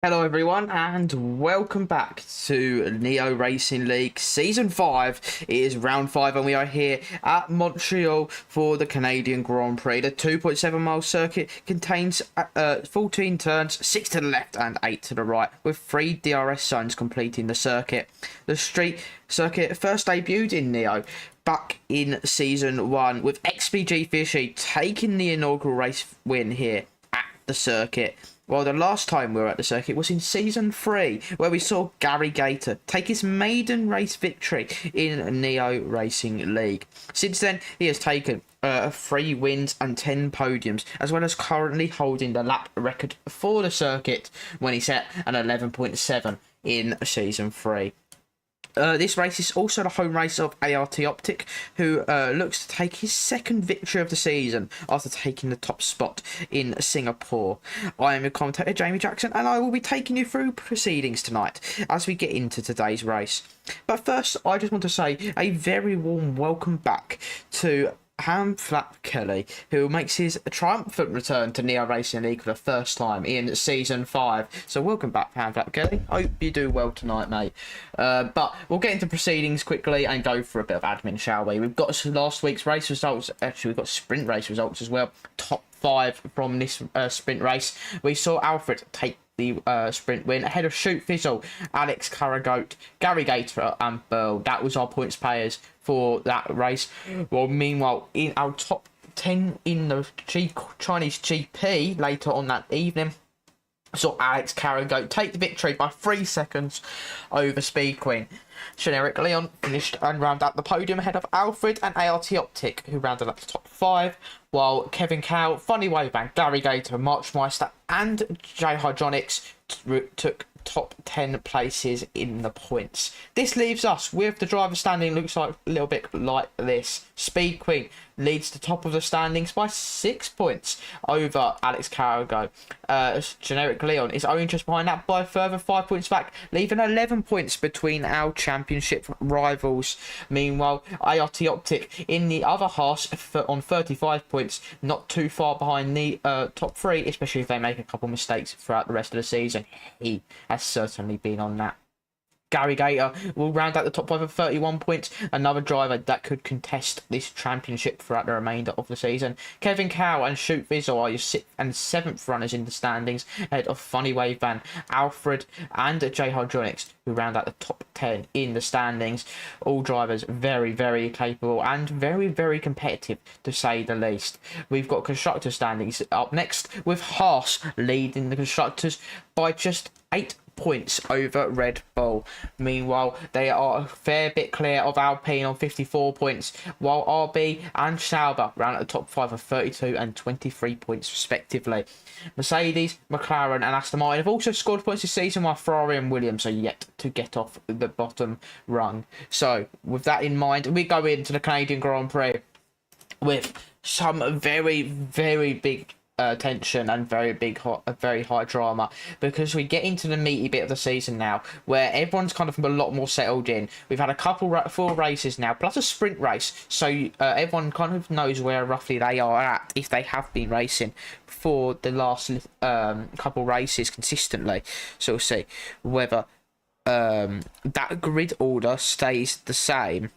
Hello everyone and welcome back to Neo Racing League Season 5. It is round 5 and we are here at Montreal for the Canadian Grand Prix. The 2.7 mile circuit contains 14 turns, 6 to the left and 8 to the right, with 3 DRS zones completing the circuit. The street circuit first debuted in Neo back in Season 1, with XPG Fishy taking the inaugural race win here at the circuit. Well, the last time we were at the circuit was in Season 3, where we saw Gary Gator take his maiden race victory in Neo Racing League. Since then, he has taken 3 wins and 10 podiums, as well as currently holding the lap record for the circuit when he set an 11.7 in Season 3. This race is also the home race of apfstig, who looks to take his second victory of the season after taking the top spot in Singapore. I am your commentator, Jamie Jackson, and I will be taking you through proceedings tonight as we get into today's race. But first, I just want to say a very warm welcome back to Flap Kelly, who makes his triumphant return to Neo Racing League for the first time in Season 5. So welcome back, Flap Kelly. Hope you do well tonight, mate. But we'll get into proceedings quickly and go for a bit of admin, shall we? We've got last week's race results. Actually, we've got sprint race results as well. Top 5 from this sprint race. We saw Alfred take the sprint win ahead of Shoot Fizzle, Alex Carragoat, Gary Gator and Burl. That was our points payers for that race. Well, meanwhile, in our top 10 in the Chinese GP later on that evening, saw Alex Carragoat take the victory by 3 seconds over Speed Queen. Generic Leon finished and rounded out the podium ahead of Alfred and apfstig, who rounded up the top 5, while Kevin Cow, Funny Waveband, Gary Gator, Marchmeister and J Hydronics took top 10 places in the points. This leaves us with the driver standing looks like a little bit like this. Speed Queen leads the top of the standings by 6 points over Alex Carrago. Generic Leon is only just behind that by a further 5 points back, leaving 11 points between our championship rivals. Meanwhile, apfstig in the other half on 35 points, not too far behind the top 3, especially if they make a couple mistakes throughout the rest of the season. He has certainly been on that. Gary Gator will round out the top 5 of 31 points, another driver that could contest this championship throughout the remainder of the season. Kevin Cow and Shoot Visual are your 6th and 7th runners in the standings, ahead of Funny Waveband, Alfred and J Hydronics, who round out the top 10 in the standings. All drivers very, very capable and very, very competitive, to say the least. We've got constructor standings up next, with Haas leading the constructors by just 8 points over Red Bull. Meanwhile, they are a fair bit clear of Alpine on 54 points, while RB and Sauber round at the top 5 of 32 and 23 points respectively. Mercedes, McLaren and Aston Martin have also scored points this season, while Ferrari and Williams are yet to get off the bottom rung. So with that in mind, we go into the Canadian Grand Prix with some very, very big tension and very high drama, because we get into the meaty bit of the season now, where everyone's kind of a lot more settled in. We've had a couple 4 races now, plus a sprint race, so everyone kind of knows where roughly they are at if they have been racing for the last couple races consistently. So we'll see whether that grid order stays the same.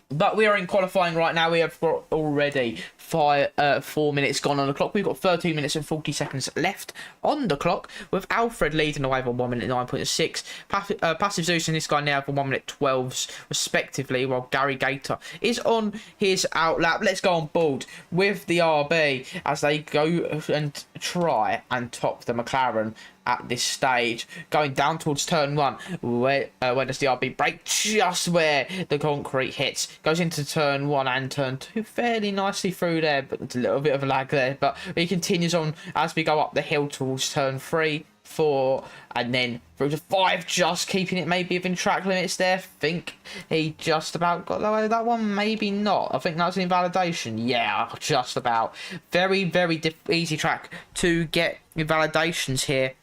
But we are in qualifying right now. We have got already 4 minutes gone on the clock. We've got 13 minutes and 40 seconds left on the clock, with Alfred leading the way for 1 minute 9.6. Passive Zeus and this guy now for 1 minute 12s respectively, while Gary Gator is on his outlap. Let's go on board with the RB as they go and try and top the McLaren at this stage, going down towards turn 1, where does the RB brake? Just where the concrete hits. Goes into turn 1 and turn 2 fairly nicely through there, but it's a little bit of a lag there. But he continues on as we go up the hill towards turn 3, 4, and then through to 5, just keeping it maybe within track limits there. Think he just about got away with that one, maybe not. I think that was an invalidation. Yeah, just about. Very, very easy track to get invalidations here.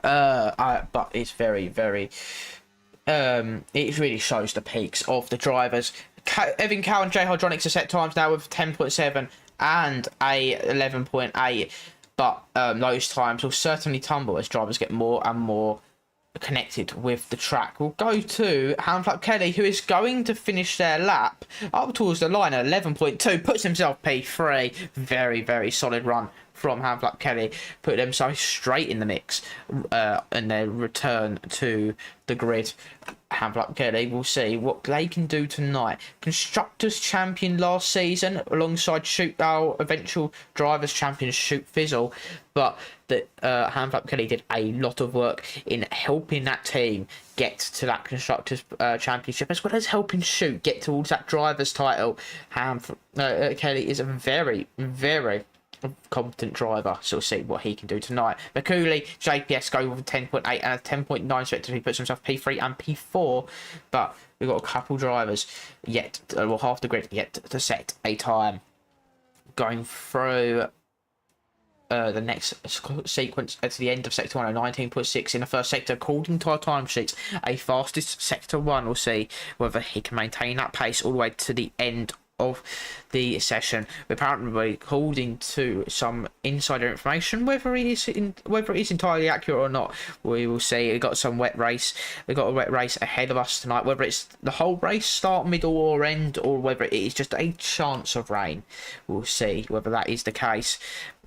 But it's very, very... it really shows the peaks of the drivers. Evan Cow and J Hydronics are set times now with 10.7 and a 11.8, but those times will certainly tumble as drivers get more and more connected with the track. We'll go to Handflap Kelly, who is going to finish their lap up towards the line at 11.2, puts himself P3. Very, very solid run from Handflap Kelly, put themselves straight in the mix, and their return to the grid. Handflap Kelly, we'll see what they can do tonight. Constructors champion last season alongside eventual drivers champion Shoot Fizzle, but that Handflap Kelly did a lot of work in helping that team get to that constructors championship, as well as helping Shoot get towards that drivers title. Kelly is a very, very competent driver, so we'll see what he can do tonight. McCooley, JPS go with a 10.8 and a 10.9, so he puts himself P3 and P4, but we've got a couple drivers yet, well, half the grid yet to set a time. Going through the next sequence to the end of sector 1 at 19.6 in the first sector, according to our timesheets, a fastest sector 1. We'll see whether he can maintain that pace all the way to the end of the session. We're apparently according to some insider information, whether it is entirely accurate or not, we will see. We got a wet race ahead of us tonight, whether it's the whole race, start, middle or end, or whether it is just a chance of rain. We'll see whether that is the case.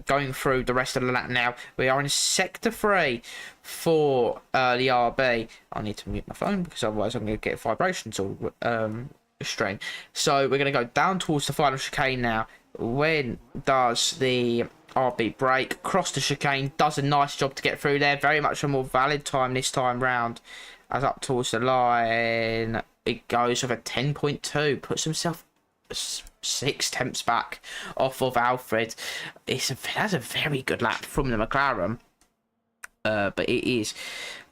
Going through the rest of the lap now, we are in sector 3 for the RB. I need to mute my phone because otherwise I'm going to get vibrations all strain. So we're going to go down towards the final chicane now. When does the RB brake, cross the chicane, does a nice job to get through there. Very much a more valid time this time round, as up towards the line it goes with a 10.2, puts himself 6 tenths back off of Alfred. That's a very good lap from the McLaren, but it is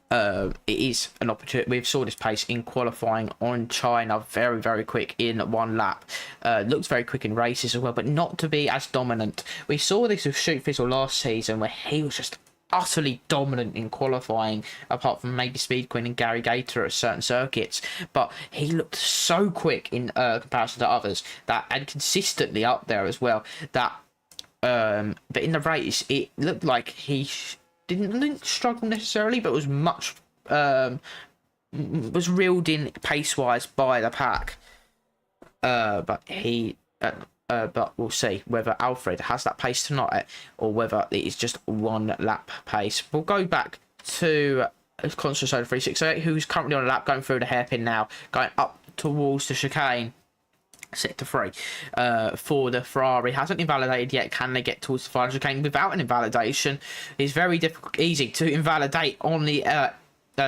an opportunity. We saw this pace in qualifying on China, very, very quick in one lap. Looks very quick in races as well, but not to be as dominant. We saw this with Shoot Fizzle last season, where he was just utterly dominant in qualifying, apart from maybe Speed Queen and Gary Gator at certain circuits, but he looked so quick in comparison to others, that, and consistently up there as well, that but in the race it looked like he didn't struggle necessarily, but was much was reeled in pace wise by the pack. But we'll see whether Alfred has that pace tonight or whether it is just one lap pace. We'll go back to Constant Soda 368, who's currently on a lap, going through the hairpin now, going up towards the chicane. Sector 3 for the Ferrari hasn't invalidated yet. Can they get towards the final chicane without an invalidation? It's very easy to invalidate on the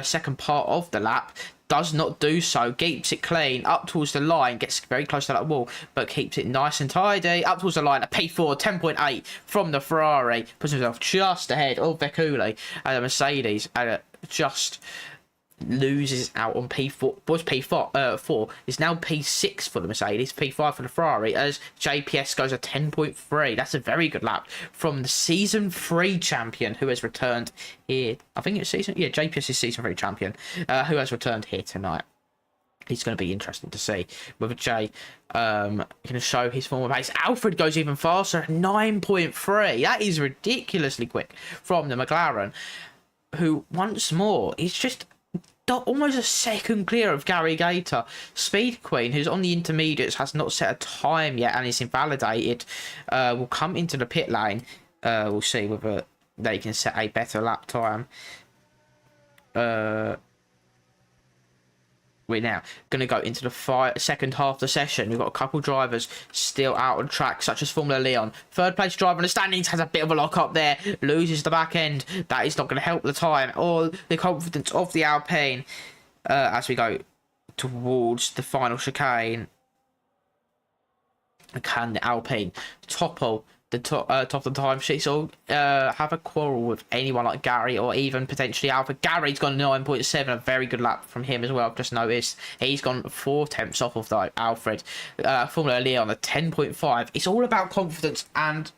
second part of the lap. Does not do so, keeps it clean up towards the line, gets very close to that wall, but keeps it nice and tidy up towards the line. A P4, 10.8 from the Ferrari, puts himself just ahead of Veculi, and the Mercedes just loses out on P4. Was P4 is now P6 for the Mercedes, P5 for the Ferrari, as JPS goes a 10.3. That's a very good lap from the season 3 champion, who has returned here. I think it's JPS is season 3 champion, who has returned here tonight. It's going to be interesting to see whether Jay can show his former pace. Alfred goes even faster, 9.3. That is ridiculously quick from the McLaren, who once more is just almost a second clear of Gary Gator. Speed Queen, who's on the intermediates, has not set a time yet and is invalidated, will come into the pit lane. We'll see whether they can set a better lap time. We're now going to go into the second half of the session. We've got a couple drivers still out on track, such as Formula Leon. Third place driver in the standings has a bit of a lock up there, loses the back end. That is not going to help the time or the confidence of the Alpine as we go towards the final chicane. Can the Alpine topple the top of the time sheets, or have a quarrel with anyone like Gary, or even potentially Alfred. Gary's gone 9.7, a very good lap from him as well. I've just noticed he's gone 4 tenths off of Alfred. Formula Leon on a 10.5. It's all about confidence and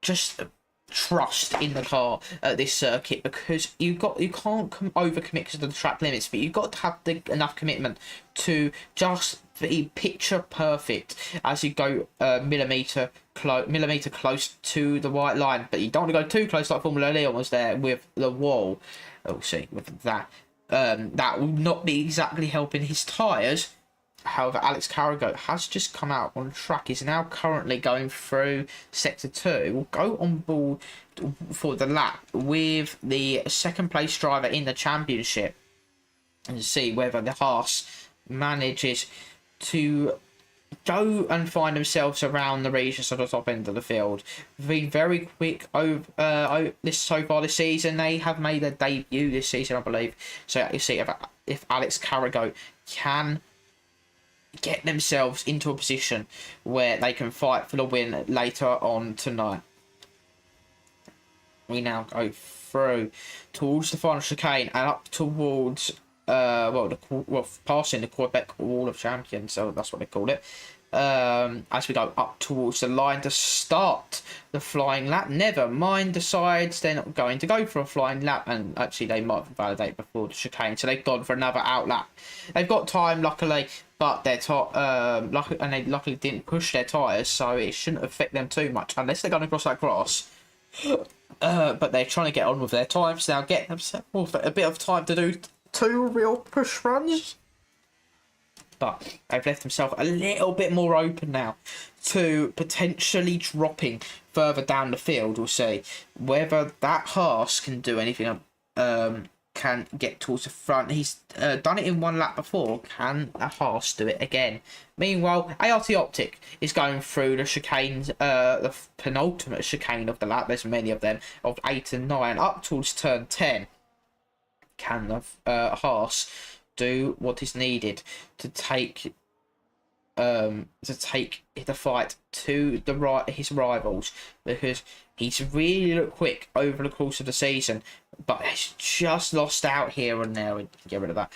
just trust in the car at this circuit, because you can't overcommit because of the track limits, but you've got to have enough commitment to just be picture perfect as you go millimeter close to the white line. But you don't want to go too close like Formula Leon was there with the wall. Oh, see, with that that will not be exactly helping his tyres. However, Alex Carragher has just come out on track. He's now currently going through sector 2. We'll go on board for the lap with the second place driver in the championship and see whether the Haas manages to go and find themselves around the regions of the top end of the field. Been very quick over this so far this season. They have made their debut this season, I believe. So you see if Alex Carragher can get themselves into a position where they can fight for the win later on tonight. We now go through towards the final chicane and up towards passing the Quebec Wall of Champions, so that's what they call it. As we go up towards the line to start the flying lap. Never mind decides they're not going to go for a flying lap, and actually they might validate before the chicane, so they've gone for another out lap. They've got time, luckily, but their they luckily didn't push their tyres, so it shouldn't affect them too much unless they're going across that grass. But they're trying to get on with their times now, get themselves a bit of time to do 2 real push runs. But they've left themselves a little bit more open now to potentially dropping further down the field. We'll see whether that Haas can do anything, can get towards the front. He's done it in 1 lap before. Can a Haas do it again? Meanwhile, ART Optic is going through the chicanes, the penultimate chicane of the lap. There's many of them, of 8 and 9, up towards turn 10. Can the Haas do what is needed to take the fight to his rivals, because he's really looked quick over the course of the season, but he's just lost out here and there. We can get rid of that.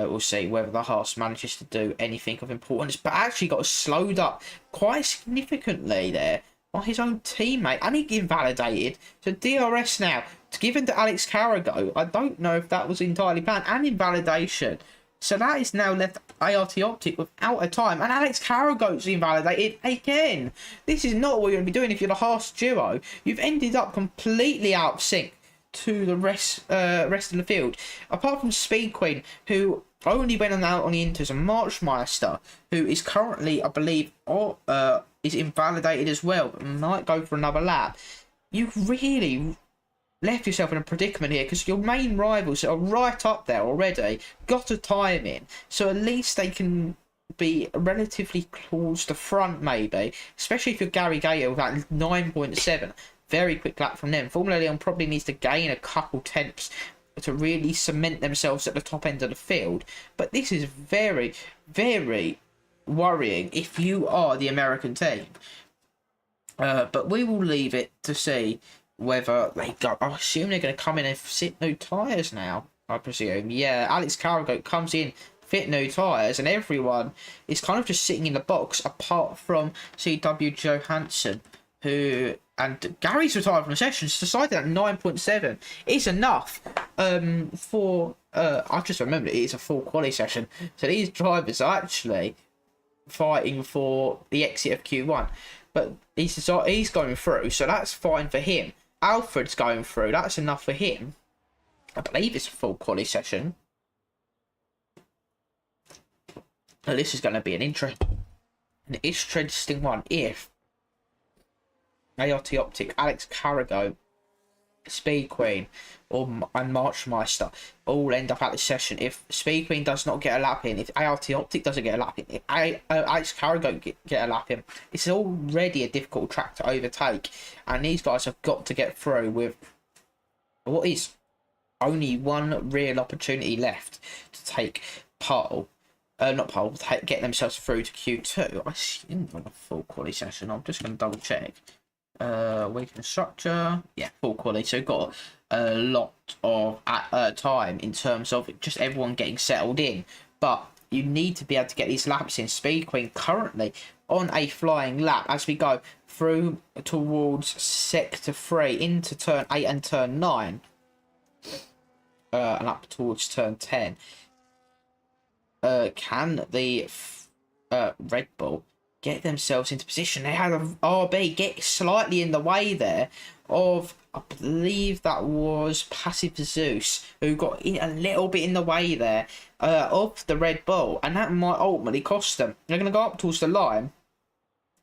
We'll see whether the Haas manages to do anything of importance, but actually got slowed up quite significantly there by his own teammate, and he invalidated. So DRS now given to Alex Carragher. I don't know if that was entirely planned, and invalidation. So that is now left ART Optic without a time, and Alex Carragher's invalidated again. This is not what you're going to be doing if you're the Haas duo. You've ended up completely out of sync to the rest of the field, apart from Speed Queen, who only went out on the Inters, and Marchmeister, who is currently, I believe, is invalidated as well, but might go for another lap. You've really left yourself in a predicament here, because your main rivals are right up there already, got a time in, so at least they can be relatively close to front, maybe, especially if you're Gary Gator with that 9.7. Very quick lap from them. Formula Leon probably needs to gain a couple tenths to really cement themselves at the top end of the field, but this is very, very worrying if you are the American team. But we will leave it to see whether they go. I assume they're going to come in and fit new tyres now, I presume. Yeah, Alex Carragher comes in, fit new tyres, and everyone is kind of just sitting in the box apart from CW Johansson, who, and Gary's retired from the sessions, decided that 9.7 is enough for, I just remembered it is a full quali session, so these drivers are actually fighting for the exit of Q1, but he's going through, so that's fine for him. Alfred's going through, that's enough for him. I believe it's a full quali session. Now, this is going to be an interesting one if ART Optic, Alex Carragher, Speed Queen, and Marchmeister all end up at the session. If Speed Queen does not get a lap in, if ART Optic doesn't get a lap in, if Alex Carragher get a lap in, it's already a difficult track to overtake, and these guys have got to get through with what is only one real opportunity left to take pole not pole, get themselves through to Q2. I didn't run a full quality session. I'm just going to double check. Weekend structure, yeah, full quality. So got a lot of time in terms of just everyone getting settled in, but you need to be able to get these laps in. Speed Queen currently on a flying lap as we go through towards sector 3 into turn 8 and turn 9, and up towards turn 10. Can the Red Bull get themselves into position? They had a RB get slightly in the way there of, I believe that was Passive Zeus, who got in a little bit in the way there of the Red Bull, and that might ultimately cost them. They're going to go up towards the line.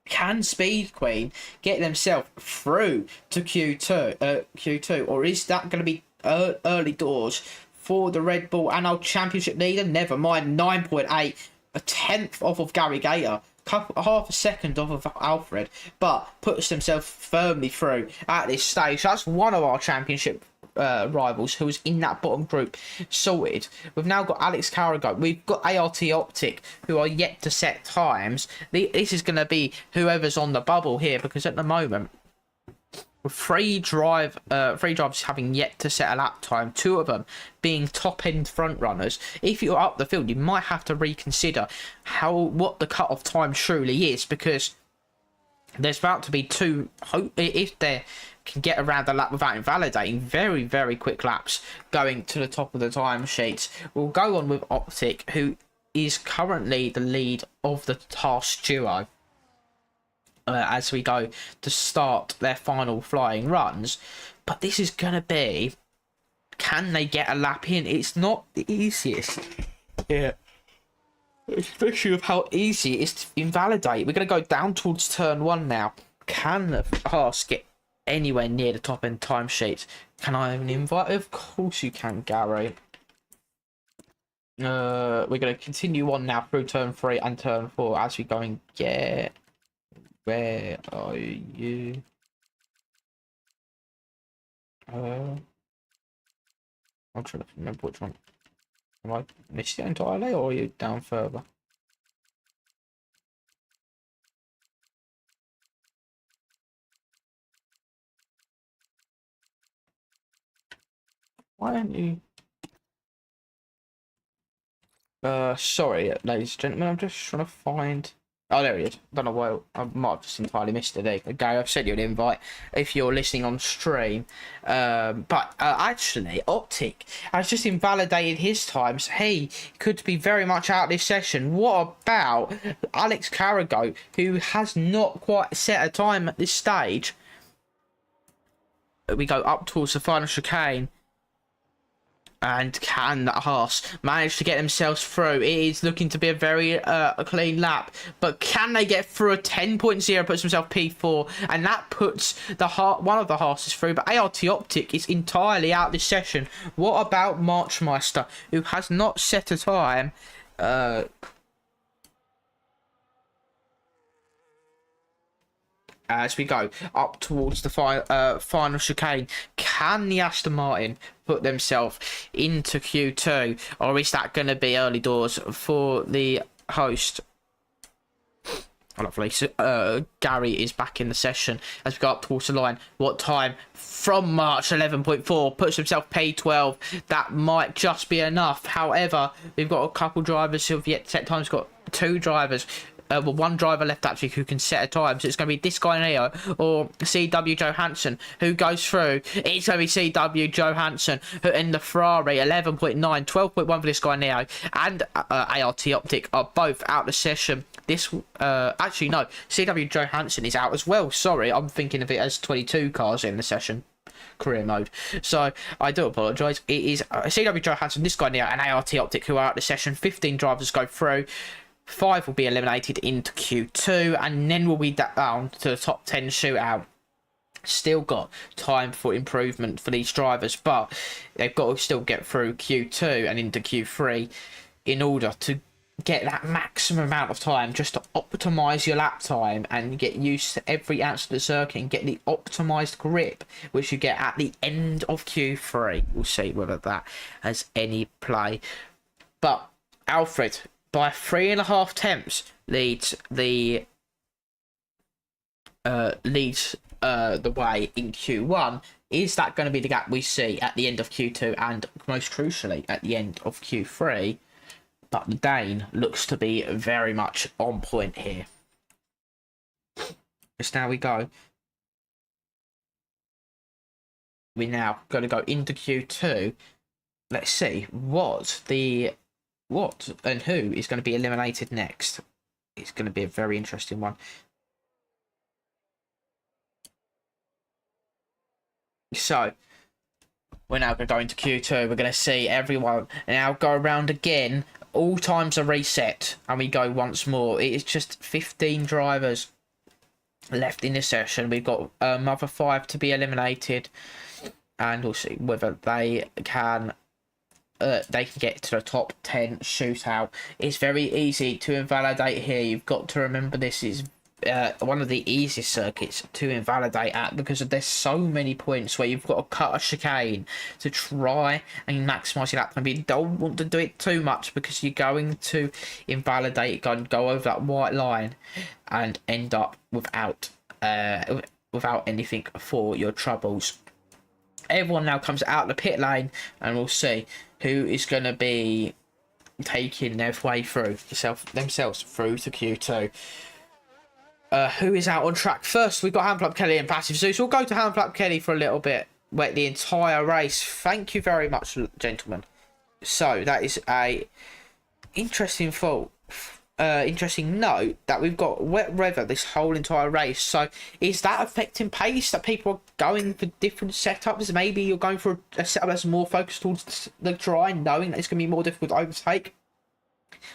Can Speed Queen get themselves through to Q2, or is that going to be early doors for the Red Bull and our championship leader? Never mind, 9.8, a tenth off of Gary Gator, half a second off of Alfred, but puts themselves firmly through at this stage. That's one of our championship rivals who was in that bottom group sorted. We've now got Alex Carragher, we've got ArtOptic, who are yet to set times. This is going to be whoever's on the bubble here, because at the moment, with three drivers having yet to set a lap time, 2 of them being top end front runners. If you're up the field, you might have to reconsider what the cut-off time truly is, because there's about to be 2, if they can get around the lap without invalidating, very, very quick laps going to the top of the timesheets. We'll go on with Optic, who is currently the lead of the task duo. As we go to start their final flying runs, but this is going to be, can they get a lap in? It's not the easiest, yeah, especially with how easy it is to invalidate. We're going to go down towards turn 1 now. Can the Haas get anywhere near the top end timesheets? Can I have an invite? Of course you can, Gary. We're going to continue on now through turn 3 and turn 4 as we go and get. Where are you? I'm trying to remember which one. Am I missed it entirely, or are you down further? Why aren't you? Sorry, ladies and gentlemen, I'm just trying to find. Oh, there he is. Don't know why. I might have just entirely missed it there. Gary, I've sent you an invite if you're listening on stream. But actually, Optic has just invalidated his times. He could be very much out of this session. What about Alex Carragher, who has not quite set a time at this stage? We go up towards the final chicane. And can the Haas manage to get themselves through? It is looking to be a very clean lap, but can they get through? A 10.0 puts himself P4, and that puts the one of the Haas's through. But ArtOptic is entirely out this session. What about Marchmeister, who has not set a time? As we go up towards the final chicane, can the Aston Martin put themselves into Q2, or is that going to be early doors for the host? Lovely. So, Gary is back in the session as we go up towards the line. What time? From March, 11.4, puts himself P12. That might just be enough. However, we've got a couple drivers who have yet to set times. Got 2 drivers. Well, 1 driver left actually who can set a time, so it's going to be this guy Neo or CW Johansson who goes through. It's going to be CW Johansson who in the Ferrari, 11.9, 12.1 for this guy Neo, and ArtOptic are both out of the session. This actually no, CW Johansson is out as well. Sorry, I'm thinking of it as 22 cars in the session. Career mode, so I do apologise. It is CW Johansson, this guy Neo, and ArtOptic who are out of the session. 15 drivers go through. 5 will be eliminated into Q2, and then we'll be down to the top 10 shootout. Still got time for improvement for these drivers, but they've got to still get through Q2 and into Q3 in order to get that maximum amount of time, just to optimize your lap time and get used to every ounce of the circuit and get the optimized grip which you get at the end of Q3. We'll see whether that has any play. But Alfred, by 3.5 tenths leads the way in Q1. Is that going to be the gap we see at the end of Q2 and most crucially at the end of Q3? But the Dane looks to be very much on point here. Just now we go. We now going to go into Q2. Let's see what and who is going to be eliminated next. It's going to be a very interesting one. So we're now going to go into Q2. We're going to see everyone now go around again. All times are reset, and we go once more. It is just 15 drivers left in this session. We've got another 5 to be eliminated, and we'll see whether they can get to the top 10 shootout. It's very easy to invalidate here. You've got to remember this is one of the easiest circuits to invalidate at, because there's so many points where you've got to cut a chicane to try and maximise your lap time. You don't want to do it too much because you're going to invalidate, go over that white line and end up without anything for your troubles. Everyone now comes out of the pit lane, and we'll see who is going to be taking their way through themselves through to Q2. Who is out on track first? We've got Handflap Kelly and Passive Zeus. We'll go to Handflap Kelly for a little bit. Wait, the entire race. Thank you very much, gentlemen. So that is a interesting note that we've got wet weather this whole entire race. So is that affecting pace, that people are going for different setups? Maybe you're going for a setup that's more focused towards the dry, knowing that it's going to be more difficult to overtake,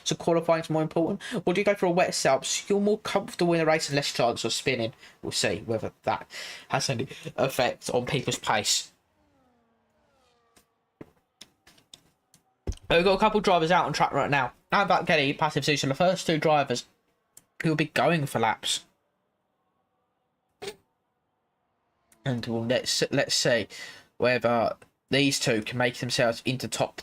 so qualifying is more important? Or do you go for a wet setup so you're more comfortable in a race and less chance of spinning? We'll see whether that has any effect on people's pace. We've got a couple of drivers out on track right now. How about Kelly, Passive Zeus, and the first 2 drivers who will be going for laps? And well, let's see whether these 2 can make themselves into the top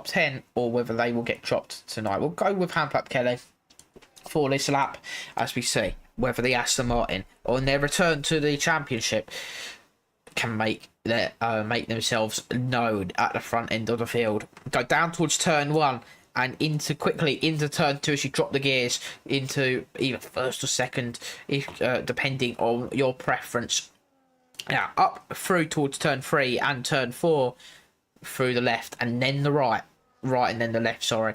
10, or whether they will get dropped tonight. We'll go with Handflap Kelly for this lap as we see whether the Aston Martin on their return to the championship can make themselves known at the front end of the field. Go down towards turn 1 and quickly into turn 2 as you drop the gears into either first or second, depending on your preference. Now up through towards turn 3 and turn 4 through the left, and then the right and then the left, sorry.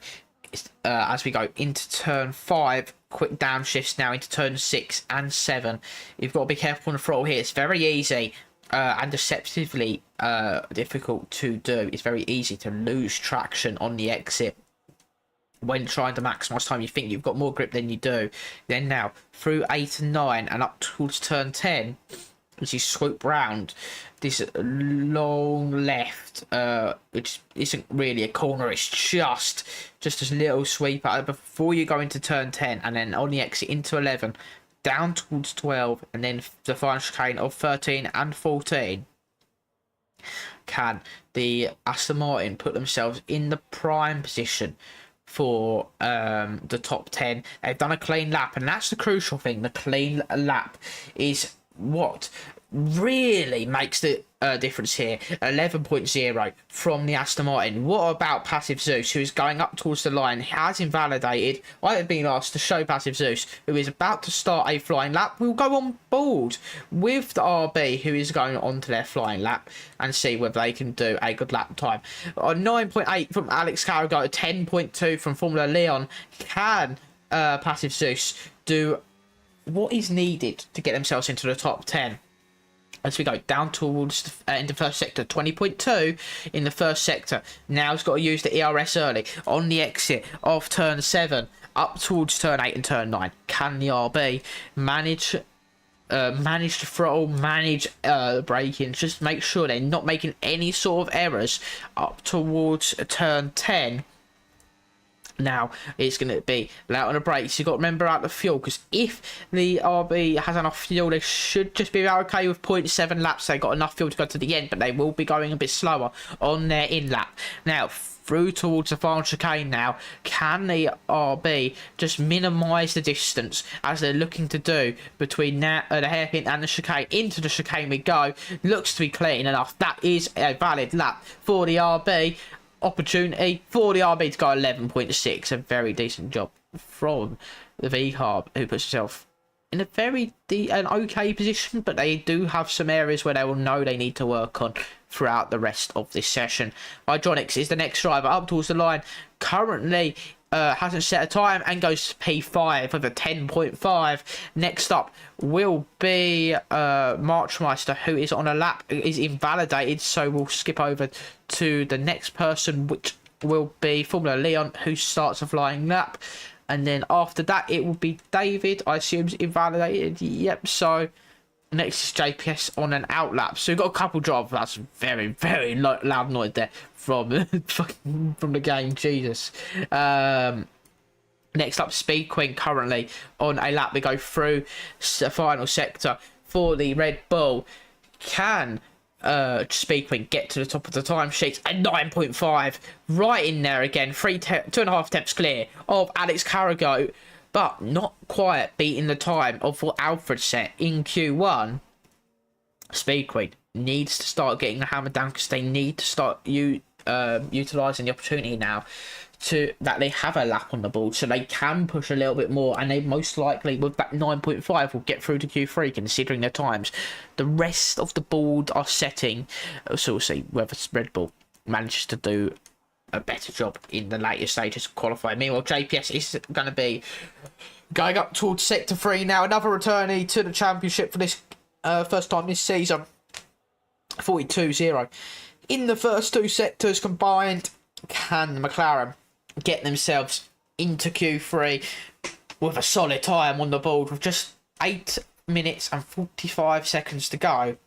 As we go into turn 5, quick downshifts now into turn 6 and 7. You've got to be careful on the throttle here. It's very easy and deceptively difficult to do. It's very easy to lose traction on the exit when trying to maximise time. You think you've got more grip than you do. Then now through 8 and 9 and up towards turn 10, as you swoop round this long left, which isn't really a corner, it's just a little sweep out before you go into turn 10, and then on the exit into 11, down towards 12, and then the final chicane of 13 and 14. Can the Aston Martin put themselves in the prime position for the top 10? They've done a clean lap, and that's the crucial thing. The clean lap is what really makes the difference here. 11.0 from the Aston Martin. What about Passive Zeus, who is going up towards the line, has invalidated? I have been asked to show Passive Zeus, who is about to start a flying lap. We'll go on board with the RB, who is going on to their flying lap, and see whether they can do a good lap time. 9.8 from Alex Carragher, 10.2 from Formula Leon. Can Passive Zeus do what is needed to get themselves into the top 10? As we go down towards the end of first sector, 20.2 in the first sector. Now he's got to use the ERS early on the exit of turn 7 up towards turn 8 and turn 9. Can the RB manage the throttle, manage braking, just make sure they're not making any sort of errors up towards turn 10 Now it's going to be out on the brakes. You've got to remember out the fuel, because if the RB has enough fuel, they should just be okay with 0.7 laps. They've got enough fuel to go to the end, but they will be going a bit slower on their in lap. Now through towards the final chicane now, can the RB just minimise the distance as they're looking to do between now, the hairpin and the chicane? Into the chicane we go. Looks to be clean enough. That is a valid lap for the RB. Opportunity for the RB to go 11.6. A very decent job from the V-Carb, who puts himself in a an okay position, but they do have some areas where they will know they need to work on throughout the rest of this session. Hydronics is the next driver up towards the line. Currently hasn't set a time and goes to P5 with a 10.5. Next up will be Marchmeister, who is on a lap, is invalidated, so we'll skip over to the next person, which will be Formula Leon, who starts a flying lap. And then after that, it will be David, I assume, invalidated. Yep, so next is JPS on an out lap. So we've got a couple drivers. That's very, very loud noise there from the game. Jesus. Next up, Speed Queen currently on a lap. We go through the final sector for the Red Bull. Can Speed Queen get to the top of the timesheet at 9.5? Right in there again. 2.5 temps clear of Alex Carrago, but not quite beating the time of what Alfred set in Q1. Speed Queen needs to start getting the hammer down, because they need to start utilising the opportunity now that they have a lap on the board, so they can push a little bit more, and they most likely with that 9.5 will get through to Q3 considering their times. The rest of the board are setting, so we'll see whether Red Bull manages to do a better job in the later stages of qualifying. Meanwhile, JPS is going to be going up towards Sector 3 now. Another returnee to the championship for this first time this season. 42-0. In the first two sectors combined, can the McLaren get themselves into Q3 with a solid time on the board with just 8 minutes and 45 seconds to go?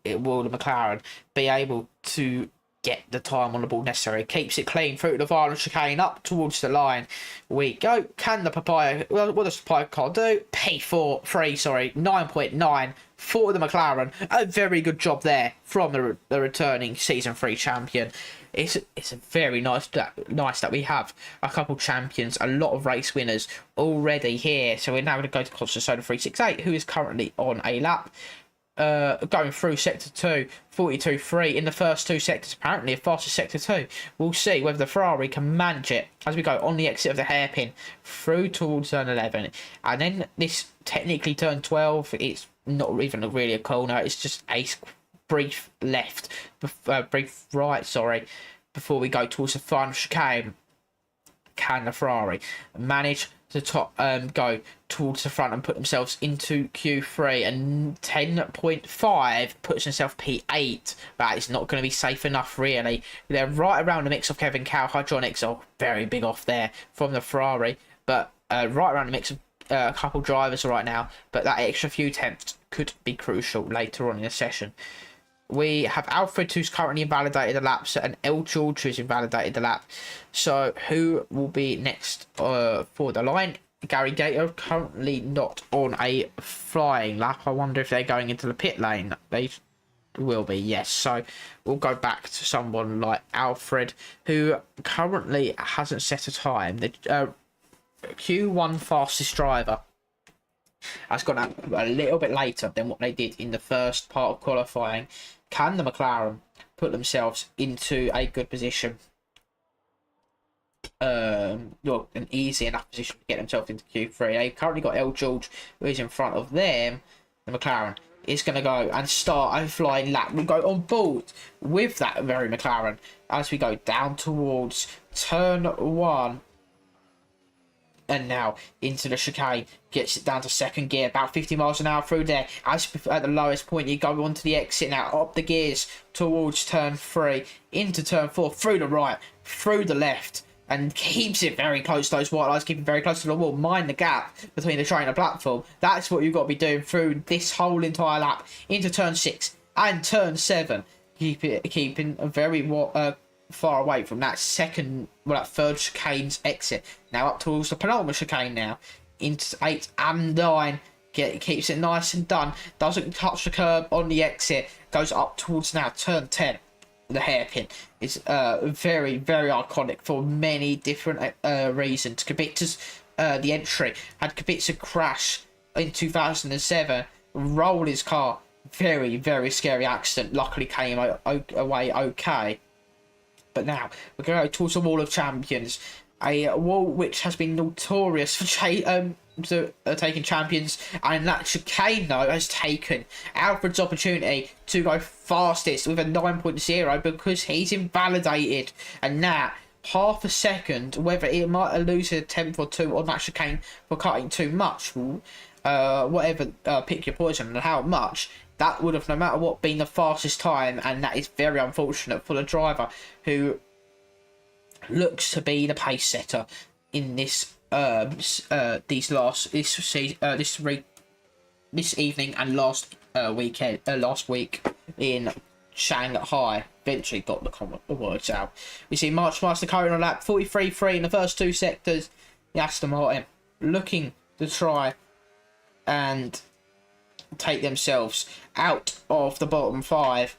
Will the McLaren be able to get the time on the board necessary? Keeps it clean through the final chicane up towards the line we go. Can the Papaya, well, what does the Papaya car do? P4 sorry, 9.9 for the McLaren. A very good job there from the returning season 3 champion. It's a very nice that we have a couple champions, a lot of race winners already here. So we're now going to go to Costa Soda 368, who is currently on a lap. Going through sector 2, 42.3 in the first two sectors, apparently a faster sector 2. We'll see whether the Ferrari can manage it as we go on the exit of the hairpin through towards turn 11, and then this technically turn 12. It's not even really a corner, it's just a brief left, brief right, sorry, before we go towards the final chicane. Can the Ferrari manage to go towards the front and put themselves into Q3? And 10.5 puts themselves P8. That is not going to be safe enough, really. They're right around the mix of Kevin Cow. Hydronics are very big off there from the Ferrari, but right around the mix of a couple drivers right now. But that extra few tenths could be crucial later on in the session. We have Alfred, who's currently invalidated the lap, and L. George, who's invalidated the lap. So who will be next for the line? Gary Gator, currently not on a flying lap. I wonder if they're going into the pit lane. They will be, yes. So we'll go back to someone like Alfred, who currently hasn't set a time. The Q1 fastest driver has gone out a little bit later than what they did in the first part of qualifying. Can the McLaren put themselves into a good position? Well, an easy enough position to get themselves into Q3. They've currently got L. George, who is in front of them. The McLaren is going to go and start a flying lap. We'll go on board with that very McLaren as we go down towards turn 1. And now into the chicane, gets it down to second gear, about 50 miles an hour through there. As at the lowest point, you go onto the exit now, up the gears towards turn 3, into turn 4, through the right, through the left, and keeps it very close to those white lines, keeping very close to the wall. Mind the gap between the train and the platform. That's what you've got to be doing through this whole entire lap, into turn 6 and turn 7. Keeping a very far away from that third chicane's exit. Now up towards the penultimate chicane now. Into 8 and 9. Keeps it nice and done. Doesn't touch the curb on the exit. Goes up towards now turn 10. The hairpin is very, very iconic for many different reasons. Kubica's the entry had Kubica crash in 2007, roll his car. Very, very scary accident. Luckily came away okay. But now we're going to go towards the Wall of Champions, a wall which has been notorious for taking champions, and that chicane though has taken Alfred's opportunity to go fastest with a 9.0 because he's invalidated, and now half a second, whether it might lose a tenth or two on that chicane for cutting too much, whatever, pick your poison and how much. That would have, no matter what, been the fastest time, and that is very unfortunate for the driver who looks to be the pace setter in this this evening and last week in Shanghai. Eventually got the words out. We see March Master Curry on lap 43.3 in the first two sectors. The Aston Martin looking to try and take themselves out of the bottom 5.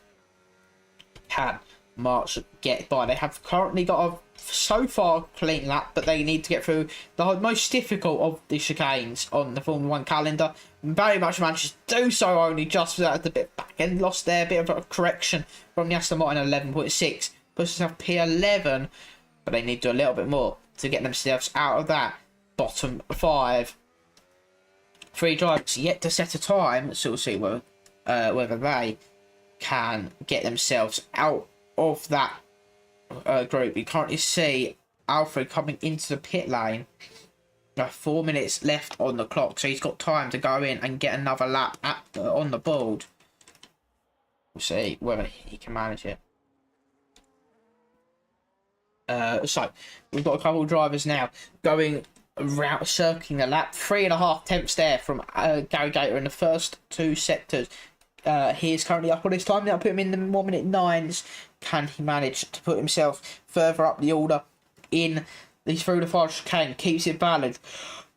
Can March get by? They have currently got a so far clean lap, but they need to get through the most difficult of the chicanes on the Formula 1 calendar. Very much managed to do so, only just at the bit back end, lost there, a bit of a correction from the Aston Martin 11.6, puts themselves P11, but they need to do a little bit more to get themselves out of that bottom 5. 3 drivers yet to set a time, so we'll see whether they can get themselves out of that group. You currently see Alfred coming into the pit lane. 4 minutes left on the clock, so he's got time to go in and get another lap on the board. We'll see whether he can manage it. So we've got a couple of drivers now going around, circling the lap. 3.5 tenths there from Gary Gator in the first 2 sectors. He is currently up on his time. Now put him in the 1 minute 9s. Can he manage to put himself further up the order in the through the far chicane? Keeps it balanced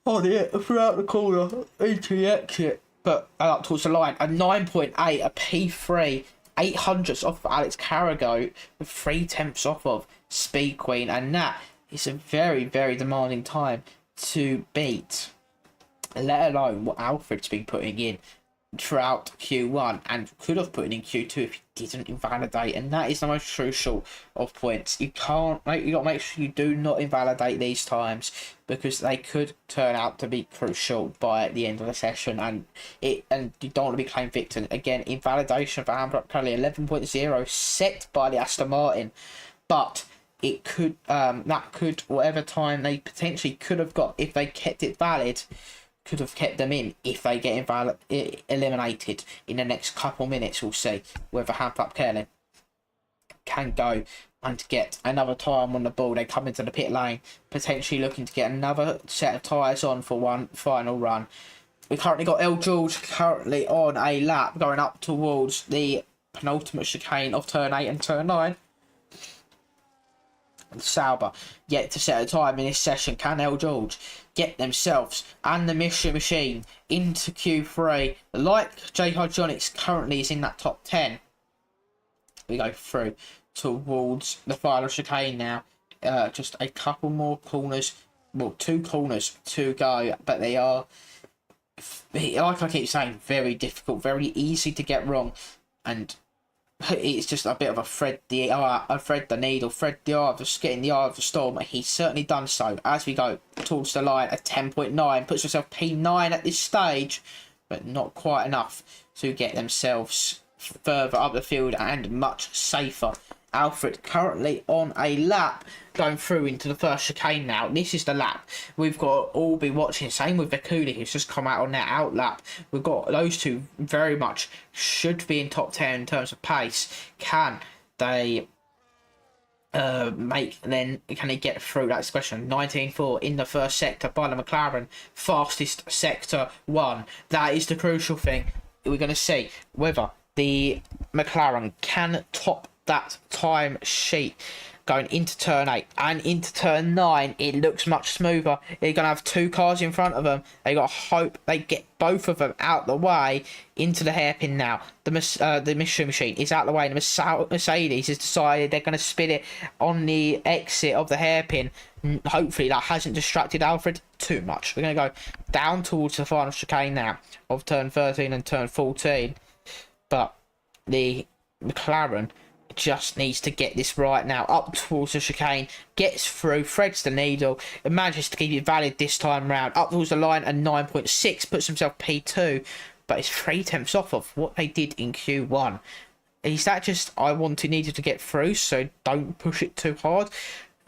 throughout the corner into the exit, but up towards the line. A 9.8, a P3, 800ths off of Alex Carragher, with 3 tenths off of Speed Queen, and that is a very, very demanding time to beat, let alone what Alfred's been putting in throughout Q1 and could have put in Q2 if he didn't invalidate, and that is the most crucial of points. You got to make sure you do not invalidate these times, because they could turn out to be crucial by the end of the session, and you don't want to be claimed victim. Again, invalidation for Amber currently 11.0 set by the Aston Martin, but it could whatever time they potentially could have got if they kept it valid, could have kept them in if they get eliminated in the next couple minutes. We'll see whether Hamp Kerlin can go and get another time on the ball. They come into the pit lane, potentially looking to get another set of tyres on for one final run. We currently got El George currently on a lap going up towards the penultimate chicane of turn 8 and turn 9. Sauber yet to set a time in this session. Can El George get themselves and the Mission Machine into Q3? Like J Hydronics currently is in that top 10. We go through towards the final chicane now. Just a couple more corners, well, 2 corners to go, but they are, like I keep saying, very difficult, very easy to get wrong, and it's just a bit of a thread the needle, thread the eye of getting the eye of the storm. He's certainly done so. As we go towards the line, a 10.9 puts himself P9 at this stage, but not quite enough to get themselves further up the field and much safer. Alfred currently on a lap going through into the first chicane now. This is the lap we've got to all be watching. Same with Vakuli, who's just come out on that out lap. We've got those two very much should be in top 10 in terms of pace. Can they can they get through? That's the question. 19.4 in the first sector by the McLaren, fastest sector 1. That is the crucial thing. We're going to see whether the McLaren can top that time sheet. going into turn 8 and into turn 9. It looks much smoother. They're going to have 2 cars in front of them. They got to hope they get both of them out the way into the hairpin now. The mystery machine is out the way, and the Mercedes has decided they're going to spin it on the exit of the hairpin. Hopefully that hasn't distracted Alfred too much. We're going to go down towards the final chicane now of turn 13 and turn 14. But the McLaren just needs to get this right now. Up towards the chicane, gets through, threads the needle, and manages to keep it valid this time round. Up towards the line and 9.6, puts himself P2, but it's 3 tenths off of what they did in Q1. Is that just needed to get through, so don't push it too hard?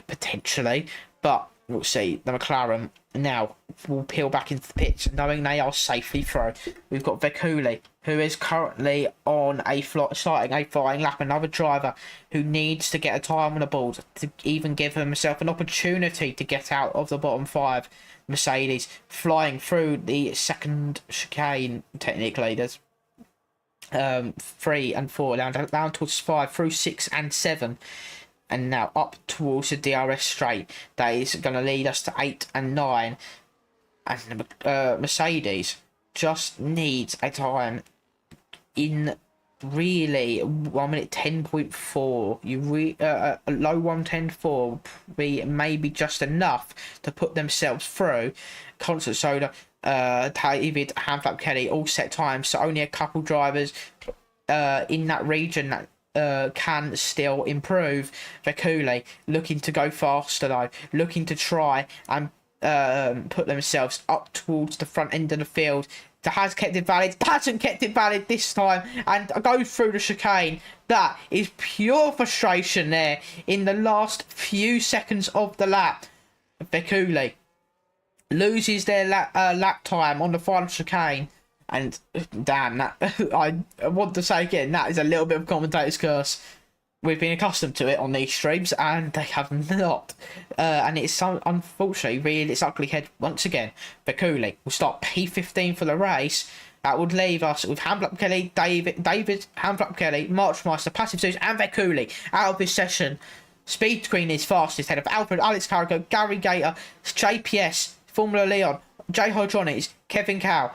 Potentially, but we'll see. The McLaren now will peel back into the pits, knowing they are safely through. We've got Vekuli, who is currently on starting a flying lap. Another driver who needs to get a time on the board to even give himself an opportunity to get out of the bottom 5. Mercedes flying through the second chicane. Technically, there's 3 and 4 down towards 5, through 6 and 7. And now up towards the DRS straight. That is going to lead us to 8 and 9. And Mercedes just needs a time in really 1 minute 10.4. A low 1:10.4 would be maybe just enough to put themselves through. Constant Soda, David, Hanflap Kelly, all set times. So only a couple drivers in that region that can still improve. Vekuli looking to go faster though, looking to try and put themselves up towards the front end of the field. That has kept it valid, hasn't kept it valid this time, and goes through the chicane. That is pure frustration there in the last few seconds of the lap. Vekuli loses their lap time on the final chicane. And damn, that I want to say again, that is a little bit of commentator's curse. We've been accustomed to it on these streams, and they have not. And it's unfortunately reared its ugly head once again. Vekuli will start P15 for the race. That would leave us with Hanflap Kelly, David, Hanflap Kelly, Marchmeister, Passive Zeus, and Vekuli out of this session. Speed Queen is fastest, head of Alfred, Alex Carrico, Gary Gator, JPS, Formula Leon, J Hydronics, Kevin Cow,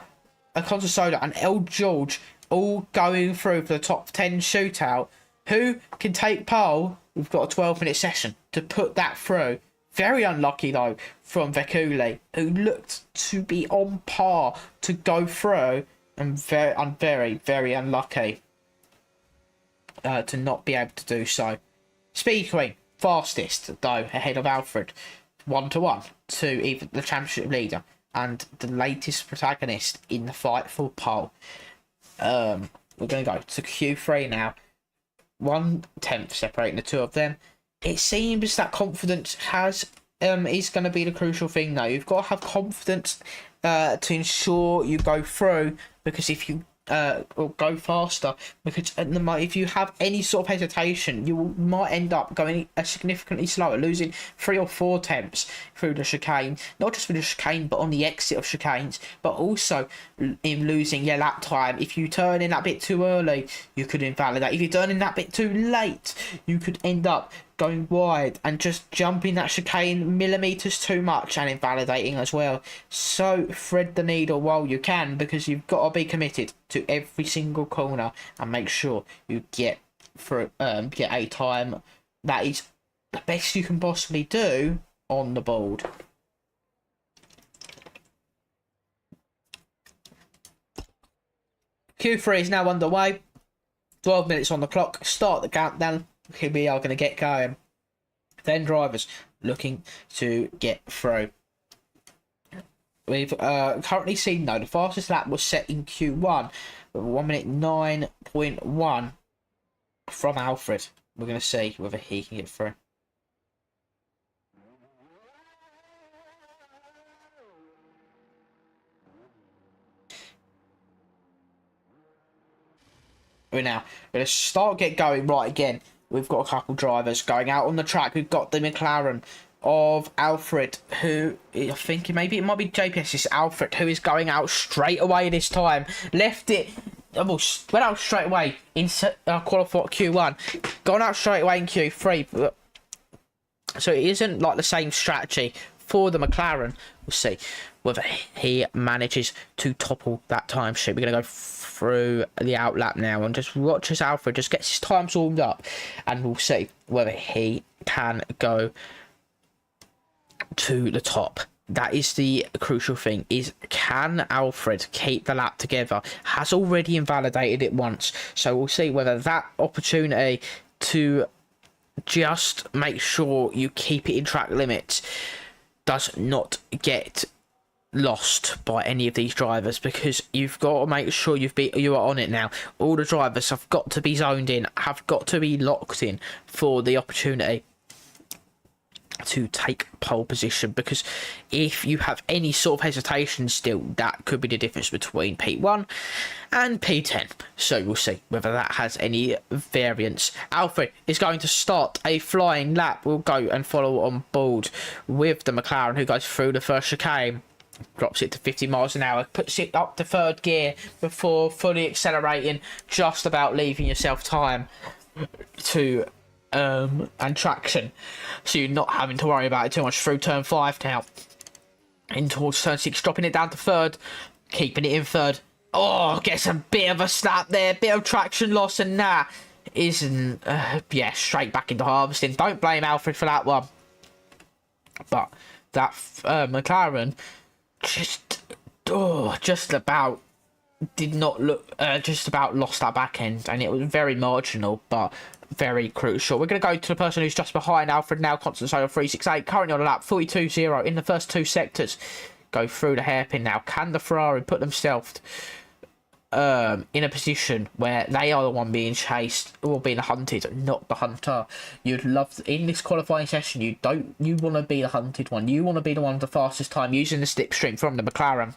Aconta Soda, and L George all going through for the top 10 shootout. Who can take pole? We've got a 12-minute session to put that through. Very unlucky though from Vekuli, who looked to be on par to go through, and very unlucky to not be able to do so. Speed Queen fastest though, ahead of Alfred, 1-1 to even the championship leader and the latest protagonist in the fight for pole. We're going to go to Q3 now. 1/10 separating the two of them. It seems that confidence is going to be the crucial thing though. You've got to have confidence to ensure you go through, because if you or go faster, because if you have any sort of hesitation, you might end up going significantly slower, losing 3 or 4 attempts through the chicane. Not just through the chicane, but on the exit of chicanes, but also in losing your lap time. If you turn in that bit too early, you could invalidate. If you turn in that bit too late, you could end up going wide and just jumping that chicane millimeters too much and invalidating as well. So thread the needle while you can, because you've got to be committed to every single corner and make sure you get through, get a time that is the best you can possibly do on the board. Q3 is now underway. 12 minutes on the clock. Start the countdown. Here we are going to get going. 10 drivers looking to get through. We've currently seen though the fastest lap was set in Q1 with 1 minute 9.1 from Alfred. We're going to see whether he can get through. We're going to get going right again. We've got a couple drivers going out on the track. We've got the McLaren of Alfred, who I think maybe it might be JPS. It's Alfred who is going out straight away this time. Left it, went out straight away in qualifier Q1. Gone out straight away in Q3. But So it isn't like the same strategy for the McLaren. We'll see whether he manages to topple that timesheet. We're going to go through the outlap now and just watch as Alfred just gets his times warmed up, and we'll see whether he can go to the top. That is the crucial thing, is can Alfred keep the lap together? Has already invalidated it once, so we'll see whether that opportunity to just make sure you keep it in track limits does not get lost by any of these drivers, because you've got to make sure you are on it now. All the drivers have got to be zoned in, have got to be locked in for the opportunity to take pole position, because if you have any sort of hesitation still, that could be the difference between P1 and P10. So we'll see whether that has any variance. Alfred is going to start a flying lap. We'll go and follow on board with the McLaren, who goes through the first chicane, drops it to 50 miles an hour, puts it up to third gear before fully accelerating, just about leaving yourself time to and traction, so you're not having to worry about it too much through turn 5 now. In towards turn 6, dropping it down to third, keeping it in third. Oh, gets a bit of a snap there, bit of traction loss, and that isn't, yeah, straight back into harvesting. Don't blame Alfred for that one. But that McLaren just about did not look, just about lost that back end, and it was very marginal, but very crucial. We're going to go to the person who's just behind Alfred now, Constant Solar 368, currently on a lap 42.0 in the first 2 sectors. Go through the hairpin now. Can the Ferrari put themselves in a position where they are the one being chased or being hunted, not the hunter? You'd love to, in this qualifying session, you want to be the hunted one. You want to be the one with the fastest time, using the slipstream from the McLaren,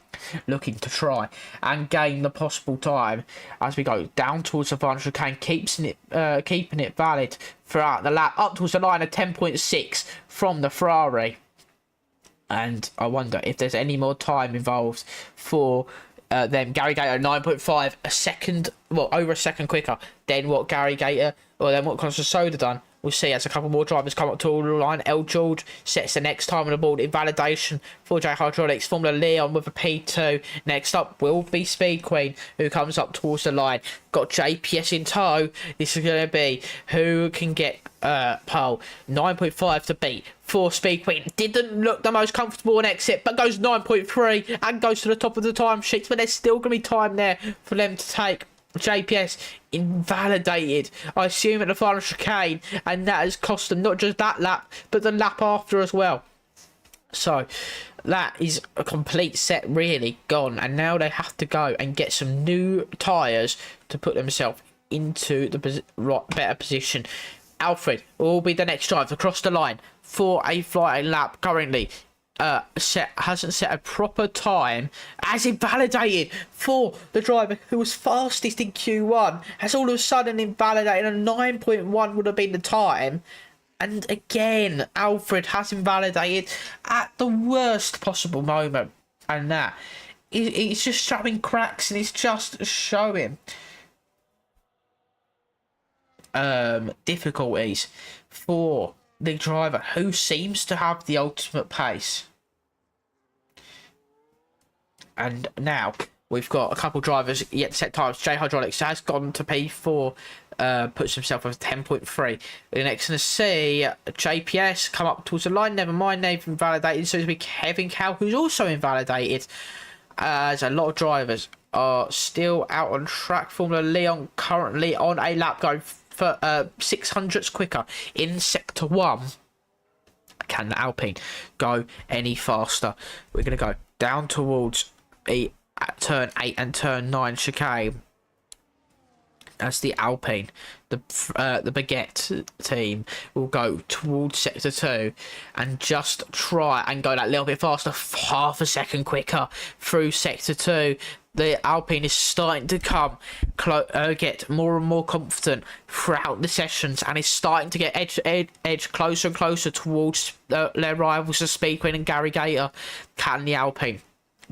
looking to try and gain the possible time as we go down towards the final chicane, keeping it valid throughout the lap up towards the line of 10.6 from the Ferrari. And I wonder if there's any more time involved for them. Gary Gator 9.5, a second, well, over a second quicker than what Gary Gator, or then what Constant Soda done. We'll see as a couple more drivers come up to the line. L. George sets the next time on the board. Invalidation for J Hydraulics. Formula Leon with a P2. Next up will be Speed Queen, who comes up towards the line. Got JPS in tow. This is going to be who can get pole. 9.5 to beat for Speed Queen. Didn't look the most comfortable on exit, but goes 9.3 and goes to the top of the time sheets. But there's still going to be time there for them to take. JPS invalidated, I assume, at the final chicane, and that has cost them not just that lap, but the lap after as well. So that is a complete set really gone, and now they have to go and get some new tyres to put themselves into the better position. Alfred will be the next driver across the line for a flying lap. Currently hasn't set a proper time, as invalidated for the driver who was fastest in Q1, has all of a sudden invalidated, and 9.1 would have been the time. And again, Alfred has invalidated at the worst possible moment, and that it's just showing cracks, and it's just showing difficulties for the driver who seems to have the ultimate pace. And now we've got a couple drivers yet to set times. J Hydraulics has gone to P4, puts himself with 10.3. We're next going to see JPS come up towards the line. Never mind, they've invalidated. So it's going to be Kevin Cow, who's also invalidated, as a lot of drivers are still out on track. Formula Leon currently on a lap going for 600ths quicker in Sector 1. Can the Alpine go any faster? We're going to go down towards turn 8 and turn 9 chicane as the Alpine, the Baguette team, will go towards Sector 2 and just try and go that little bit faster, half a second quicker through Sector 2. The Alpine is starting to get more and more confident throughout the sessions, and is starting to get edge closer and closer towards their rivals, the Speed Queen and Gary Gator. Can the Alpine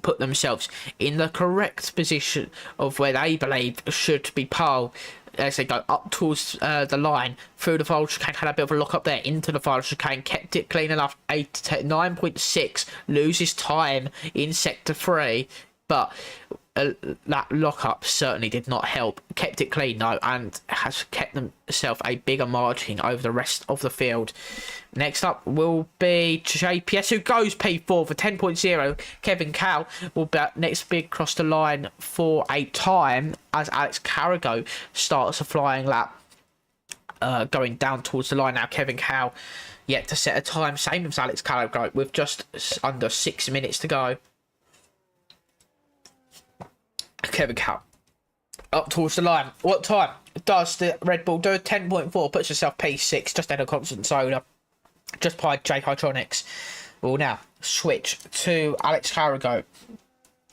put themselves in the correct position of where they believe should be pole? as they go up towards the line through the final chicane, had a bit of a lock up there into the final chicane, kept it clean enough. 9.6 loses time in sector 3, but that lock-up certainly did not help. Kept it clean though, and has kept themselves a bigger margin over the rest of the field. Next up will be JPS, who goes P4 for 10.0. Kevin Cow will be next big across the line for a time as Alex Carrigo starts a flying lap. Going down towards the line now. Kevin Cow yet to set a time, same as Alex Carrigo, with just under 6 minutes to go. Kevin Cow up towards the line. What time does the Red Bull do? 10.4, puts herself P6, just ahead of Constant Soda, just by J Hydronics. We'll now switch to Alex Carrigo,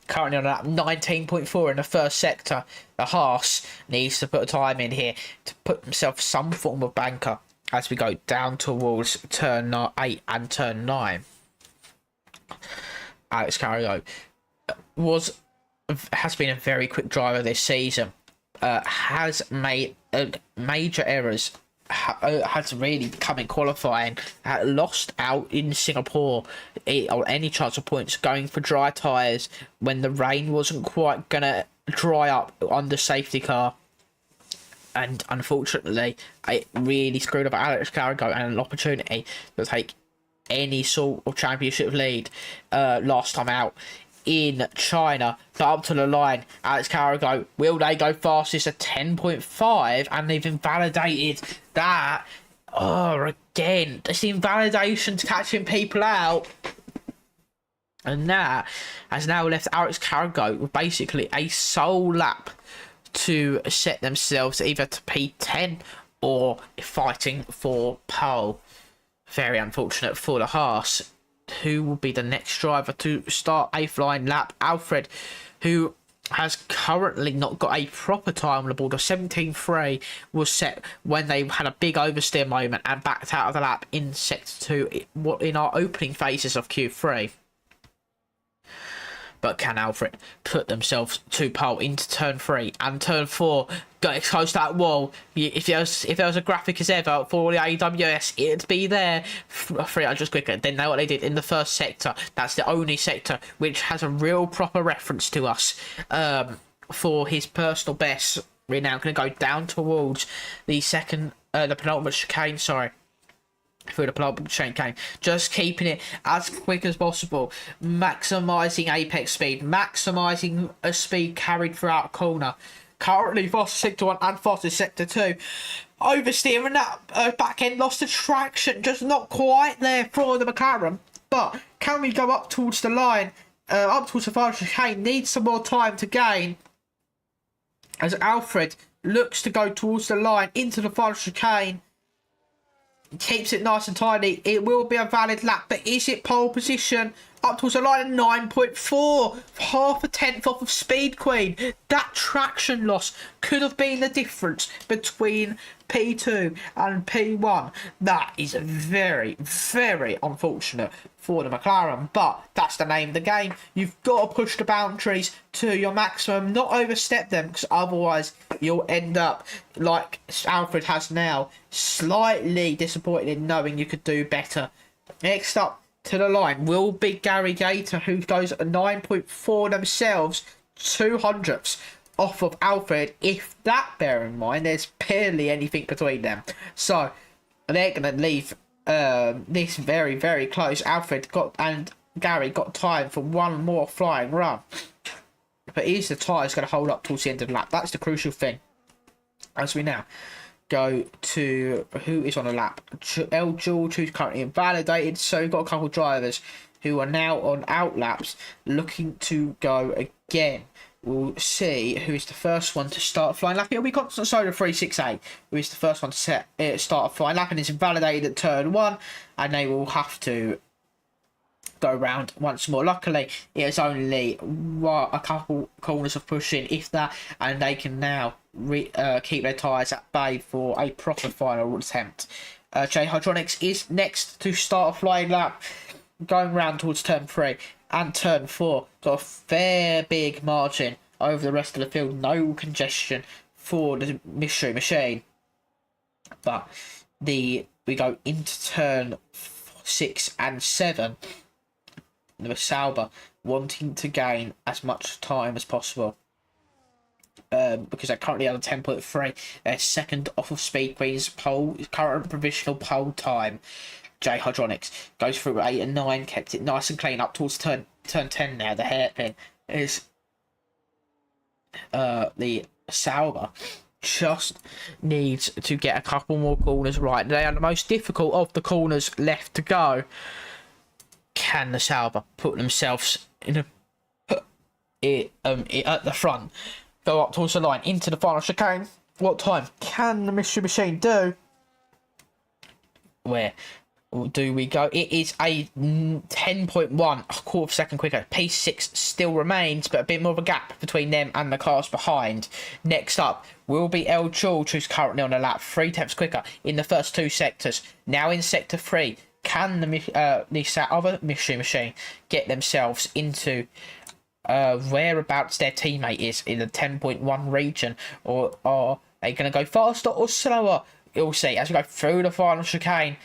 currently on lap 19.4 in the first sector. The Haas needs to put a time in here to put himself some form of banker as we go down towards turn 8 and turn 9. Alex Carrigo has been a very quick driver this season. Has made major errors. Has really come in qualifying. Lost out in Singapore or any chance of points, going for dry tyres when the rain wasn't quite gonna dry up on the safety car. And unfortunately, it really screwed up Alex Carrigo and an opportunity to take any sort of championship lead last time out in China. But up to the line, Alex Carrigo, will they go fastest at 10.5? And they've invalidated that. Oh, again, it's the invalidation to catching people out. And that has now left Alex Carrigo with basically a sole lap to set themselves either to P10 or fighting for pole. Very unfortunate for the Haas. Who will be the next driver to start a flying lap? Alfred, who has currently not got a proper time on the board. A 17.3 was set when they had a big oversteer moment and backed out of the lap in sector 2 in our opening phases of Q3. But can Alfred put themselves to pole into turn 3 and turn 4? Got close to that wall. If there was a graphic as ever for the AWS, it'd be there. 300 quicker. They know what they did in the first sector. That's the only sector which has a real proper reference to us for his personal best. We're now going to go down towards the penultimate chicane. Sorry. Through the penultimate chicane, just keeping it as quick as possible, maximising apex speed, maximising a speed carried throughout a corner. Currently fastest sector 1 and fastest sector 2. Oversteering that back end, lost the traction, just not quite there for the McLaren. But can we go up towards the line, up towards the final chicane? Needs some more time to gain as Alfred looks to go towards the line into the final chicane. Keeps it nice and tidy. It will be a valid lap, but is it pole position? Up towards the line at 9.4, half a tenth off of Speed Queen. That traction loss could have been the difference between P2 and P1. That is very, very unfortunate for the McLaren, but that's the name of the game. You've got to push the boundaries to your maximum, not overstep them, because otherwise you'll end up like Alfred has now, slightly disappointed in knowing you could do better. Next up to the line will be Gary Gator, who goes at 9.4 themselves, 200ths off of Alfred. If that, bear in mind, there's barely anything between them, so they're going to leave this very, very close. Alfred and Gary got time for one more flying run, but is the tyres going to hold up towards the end of the lap? That's the crucial thing. As we now go to who is on a lap, El George, who's currently invalidated. So we've got a couple of drivers who are now on out laps looking to go again. We'll see who is the first one to start a flying lap. It'll be Constant Soda 368, who is the first one to start a flying lap and is invalidated at turn 1, and they will have to go round once more. Luckily, it is only a couple corners of pushing, if that, and they can now keep their tyres at bay for a proper final attempt. J Hydronics is next to start a flying lap, going round towards turn 3 and turn 4. Got a fair big margin over the rest of the field. No congestion for the mystery machine. But we go into turn 6 and 7. The Sauber wanting to gain as much time as possible. Because they're currently on 10.3. They're second off of Speed Queen's current provisional pole time. J Hydronics goes through 8 and 9, kept it nice and clean up towards turn 10 now. The hairpin is the Sauber just needs to get a couple more corners right. They are the most difficult of the corners left to go. Can the Sauber put themselves in at the front, go up towards the line into the final chicane? What time can the mystery machine do? Where do we go? It is a 10.1, a quarter of a second quicker. P6 still remains, but a bit more of a gap between them and the cars behind. Next up will be El George, who's currently on a lap 3 tenths quicker in the first 2 sectors. Now in sector 3, can the other mystery machine get themselves into whereabouts their teammate is in the 10.1 region, or are they going to go faster or slower? You'll see as we go through the final chicane.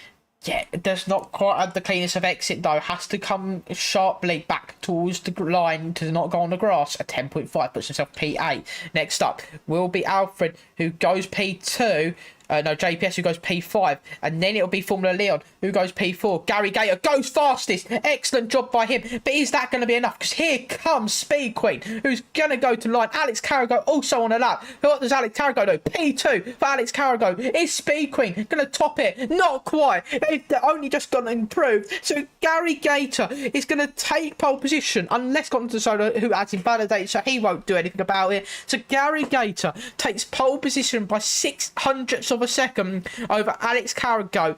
Yeah, it does not quite have the cleanest of exit though. Has to come sharply back towards the line to not go on the grass. A 10.5 puts himself P8. Next up will be Alfred, who goes P2. JPS, who goes P5, and then it'll be Formula Leon, who goes P4. Gary Gator goes fastest. Excellent job by him. But is that going to be enough? Because here comes Speed Queen, who's going to go to line. Alex Carragher also on a lap. What does Alex Carragher do? P2 for Alex Carragher. Is Speed Queen going to top it? Not quite. They're only just going to improve. So Gary Gator is going to take pole position, unless Commentators, who has invalidated, so he won't do anything about it. So Gary Gator takes pole position by 600ths of a second over Alex Carragher.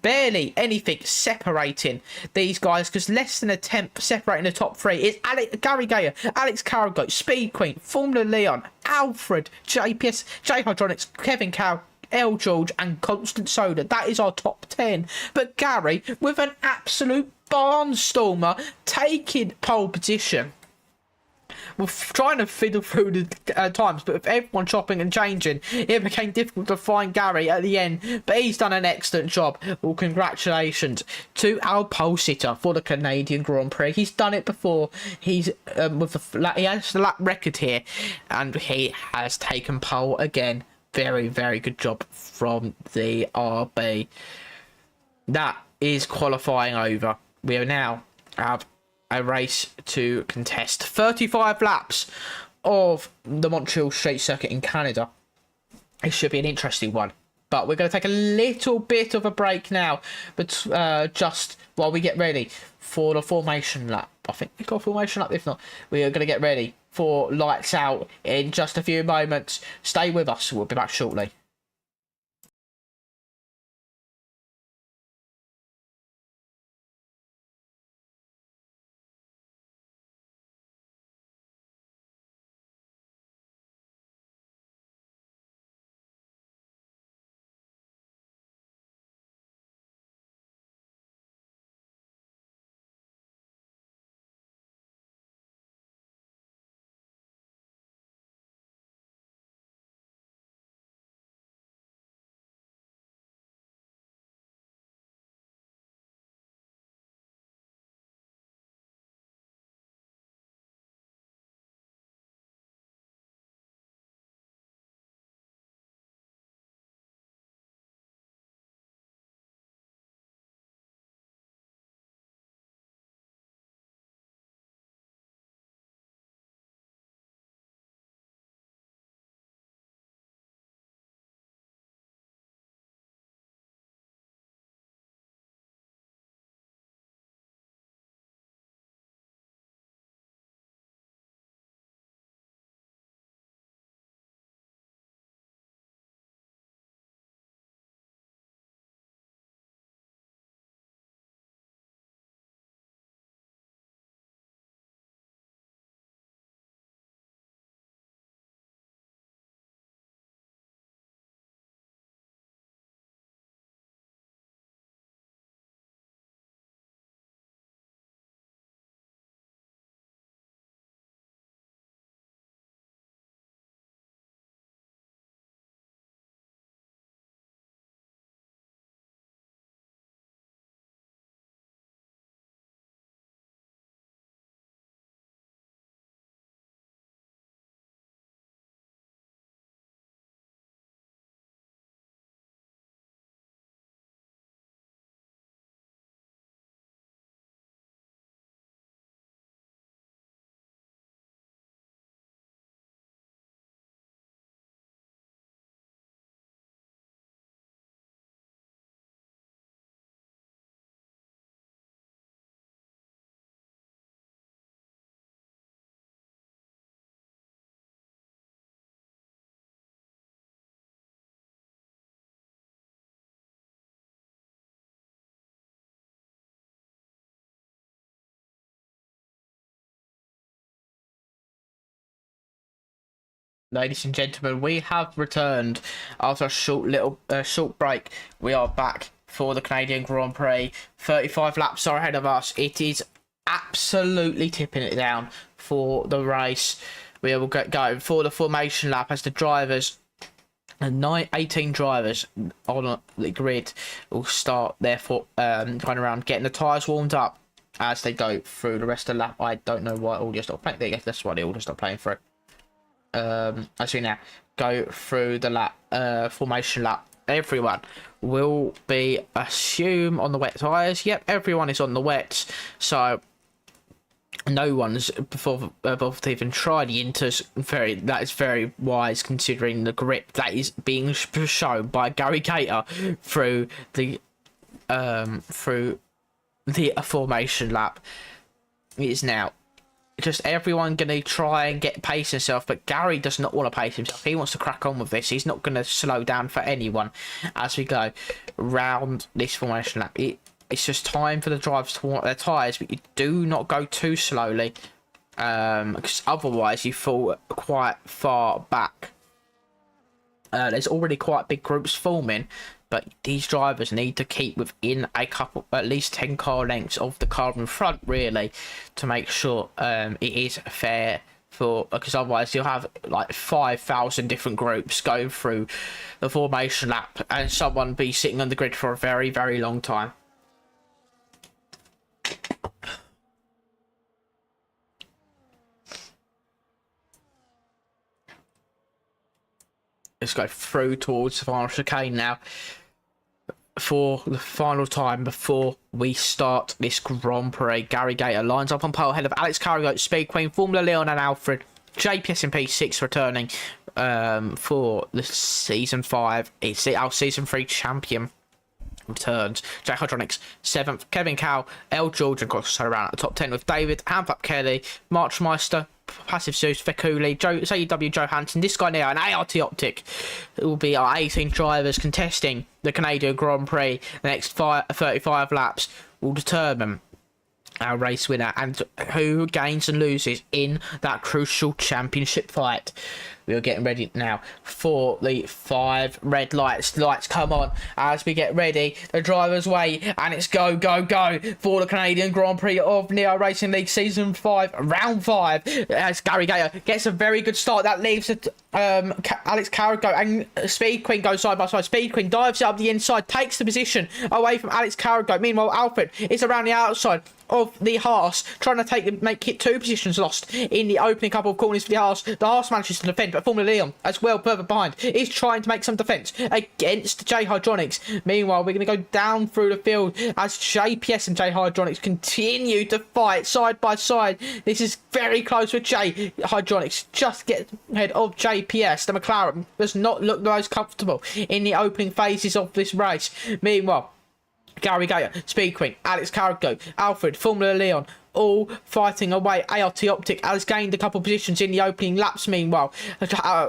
Barely anything separating these guys, because less than a tenth separating the top 3 is Gary Gator, Alex Carragher, Speed Queen, Formula Leon, Alfred, JPS, J Hydronics, Kevin Cow, L George and Constant Soda. That is our top 10. But Gary, with an absolute barnstormer, taking pole position. We're trying to fiddle through the times, but with everyone chopping and changing, it became difficult to find Gary at the end. But he's done an excellent job. Well, congratulations to our pole sitter for the Canadian Grand Prix. He's done it before. He's he has the lap record here, and he has taken pole again. Very, very good job from the RB. That is qualifying over. We are now have a race to contest 35 laps of the Montreal Street Circuit in Canada. It should be an interesting one, but we're going to take a little bit of a break now, but just while we get ready for the formation lap. I think we've got a formation lap. If not, we are going to get ready for lights out in just a few moments. Stay with us, we'll be back shortly. Ladies and gentlemen, we have returned after a short break. We are back for the Canadian Grand Prix. 35 laps are ahead of us. It is absolutely tipping it down for the race. We will get going for the formation lap as the drivers and 18 drivers on the grid will start therefore going around getting the tyres warmed up as they go through the rest of the lap. I don't know why audio stopped playing. I guess that's why the audio stopped playing for it. As we now go through the lap formation lap, everyone will be assume on the wet tyres. Yep, everyone is on the wets, so no one's before even tried the inters. That is very wise considering the grip that is being shown by Gary Gator through the formation lap. It is now just everyone gonna try and get pace himself, but Gary does not want to pace himself. He wants to crack on with this. He's not gonna slow down for anyone as we go round this formation lap. It's just time for the drivers to warm up their tyres, but you do not go too slowly, because otherwise you fall quite far back. There's already quite big groups forming, but these drivers need to keep within at least 10 car lengths of the car in front, really, to make sure it is fair. Because otherwise you'll have like 5,000 different groups going through the formation lap and someone be sitting on the grid for a very, very long time. Let's go through towards the final chicane now for the final time before we start this Grand Prix. Gary Gator lines up on pole ahead of Alex Carrigoat, Speed Queen, Formula Leon and Alfred. JPS and P6 returning for the Season 5. It's our Season 3 champion returns. Jack Hydronics 7th. Kevin Cow, L. George and got around at the top 10 with David, Handflap Kelly, Marchmeister, Passive Zeus, Fekuli, JW Johansson, this guy now, and ART Optic. It will be our 18 drivers contesting the Canadian Grand Prix. The next 35 laps will determine our race winner and who gains and loses in that crucial championship fight. We are getting ready now for the 5 red lights. Lights come on as we get ready. The drivers wait, and it's go, go, go for the Canadian Grand Prix of Neo Racing League Season 5, Round 5. As Gary Gator gets a very good start. That leaves Alex Carrigo and Speed Queen go side by side. Speed Queen dives up the inside, takes the position away from Alex Carrigo. Meanwhile, Alfred is around the outside of the Haas, trying to make it 2 positions lost in the opening couple of corners for the Haas. The Haas manages to defend, but Formula Leon as well further behind is trying to make some defence against J Hydronics. Meanwhile, we're going to go down through the field as JPS and J Hydronics continue to fight side by side. This is very close with J Hydronics just get ahead of JPS. The McLaren does not look the most comfortable in the opening phases of this race. Meanwhile, Gary Gator, Speed Queen, Alex Carrigo, Alfred, Formula Leon, all fighting away. ART Optic has gained a couple of positions in the opening laps. Meanwhile,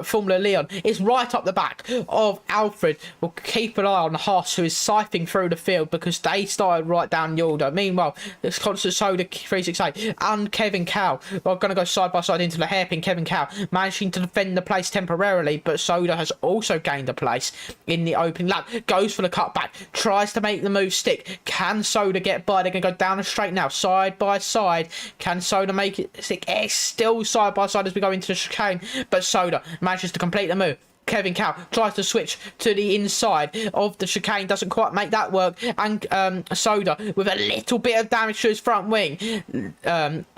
Formula Leon is right up the back of Alfred. We'll keep an eye on the Haas, who is siphoning through the field because they started right down the order. Meanwhile, it's Constant Soda 368 and Kevin Cow are going to go side by side into the hairpin. Kevin Cow managing to defend the place temporarily, but Soda has also gained a place in the opening lap. Goes for the cutback, tries to make the move stick. Can Soda get by? They're going to go down the straight now, side by side. Can Soda make it stick? It's still side by side as we go into the chicane, but Soda manages to complete the move. Kevin Cow tries to switch to the inside of the chicane, doesn't quite make that work, and Soda, with a little bit of damage to his front wing,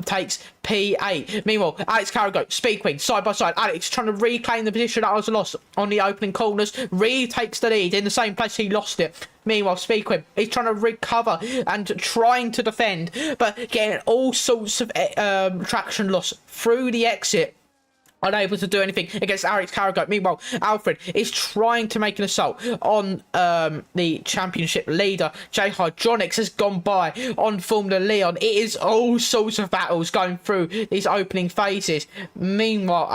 takes P8. Meanwhile, Alex Carrigo, Speed Queen, side by side. Alex trying to reclaim the position that was lost on the opening corners, retakes the lead in the same place he lost it. Meanwhile, Speed Queen is trying to recover and trying to defend, but getting all sorts of traction loss through the exit. Unable to do anything against Alex Carrigo. Meanwhile, Alfred is trying to make an assault on the championship leader. J Hydronics has gone by on Formula Leon. It is all sorts of battles going through these opening phases. Meanwhile,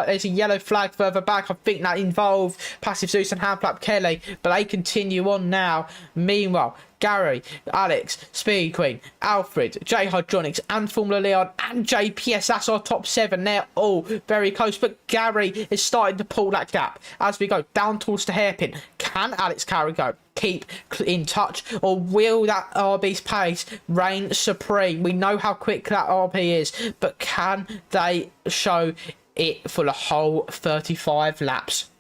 there's a yellow flag further back. I think that involved Passive Zeus and Handflap Kelly, but they continue on now. Meanwhile, Gary, Alex, Speed Queen, Alfred, J Hydronics, and Formula Leon, and JPS. That's our top 7. They're all very close, but Gary is starting to pull that gap as we go down towards the hairpin. Can Alex Carrigo keep in touch, or will that RB's pace reign supreme? We know how quick that RB is, but can they show it for the whole 35 laps?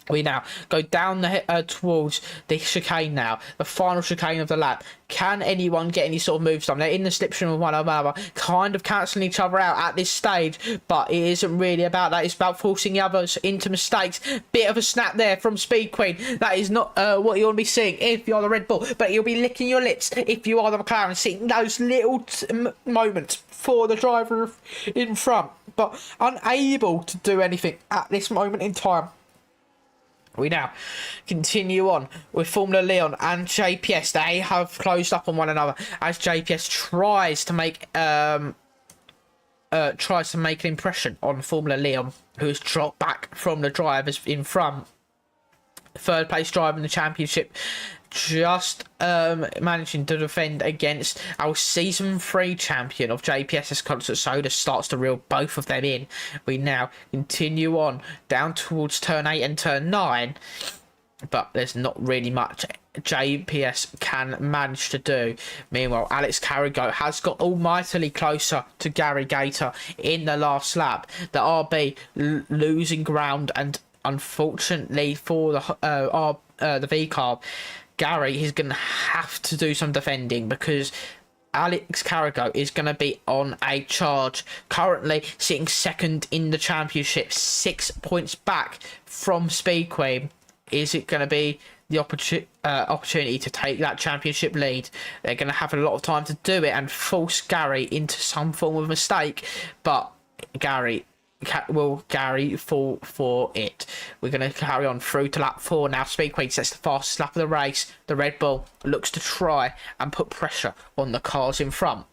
We now go down the towards the chicane now, the final chicane of the lap. Can anyone get any sort of moves done? They're in the slipstream of one another, kind of cancelling each other out at this stage, but it isn't really about that. It's about forcing the others into mistakes. Bit of a snap there from Speed Queen. That is not what you want to be seeing if you're the Red Bull, but you'll be licking your lips if you are the McLaren, seeing those little moments for the driver in front, but unable to do anything at this moment in time. We now continue on with Formula Leon and JPS. They have closed up on one another as JPS tries to make an impression on Formula Leon, who has dropped back from the drivers in front. Third place driver in the championship, just managing to defend against our season 3 champion of JPS as Constant Soda starts to reel both of them in. We now continue on down towards turn 8 and turn 9, but there's not really much JPS can manage to do. Meanwhile, Alex Carrigo has got almightily closer to Gary Gator in the last lap. The RB losing ground, and unfortunately for the V car, Gary is going to have to do some defending because Alex Carrigo is going to be on a charge. Currently sitting second in the championship, 6 points back from Speed Queen. Is it going to be the opportunity to take that championship lead? They're going to have a lot of time to do it and force Gary into some form of mistake, but will Gary fall for it? We're going to carry on through to lap 4 now. Speed Queen sets the fastest lap of the race. The Red Bull looks to try and put pressure on the cars in front.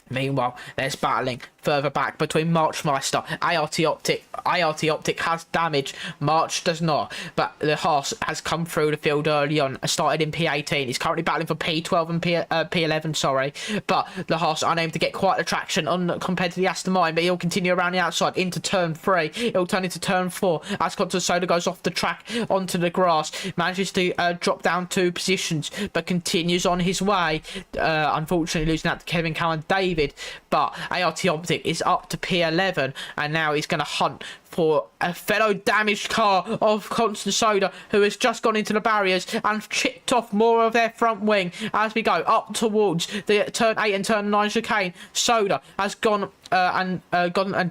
Meanwhile, there's battling further back between Marchmeister, ART Optic has damage, March does not, but the Haas has come through the field early on, started in P18, he's currently battling for P12 and P11, sorry, but the Haas are unable to get quite the traction on compared to the Aston Martin, but he'll continue around the outside into turn 3, it'll turn into turn 4, as Continental Soda goes off the track onto the grass, manages to drop down 2 positions, but continues on his way, unfortunately losing out to Kevin Cowan and David, but ART Optic is up to P11, and now he's going to hunt for a fellow damaged car of Constant Soda, who has just gone into the barriers and chipped off more of their front wing as we go up towards the turn 8 and turn 9 chicane. Soda has gone and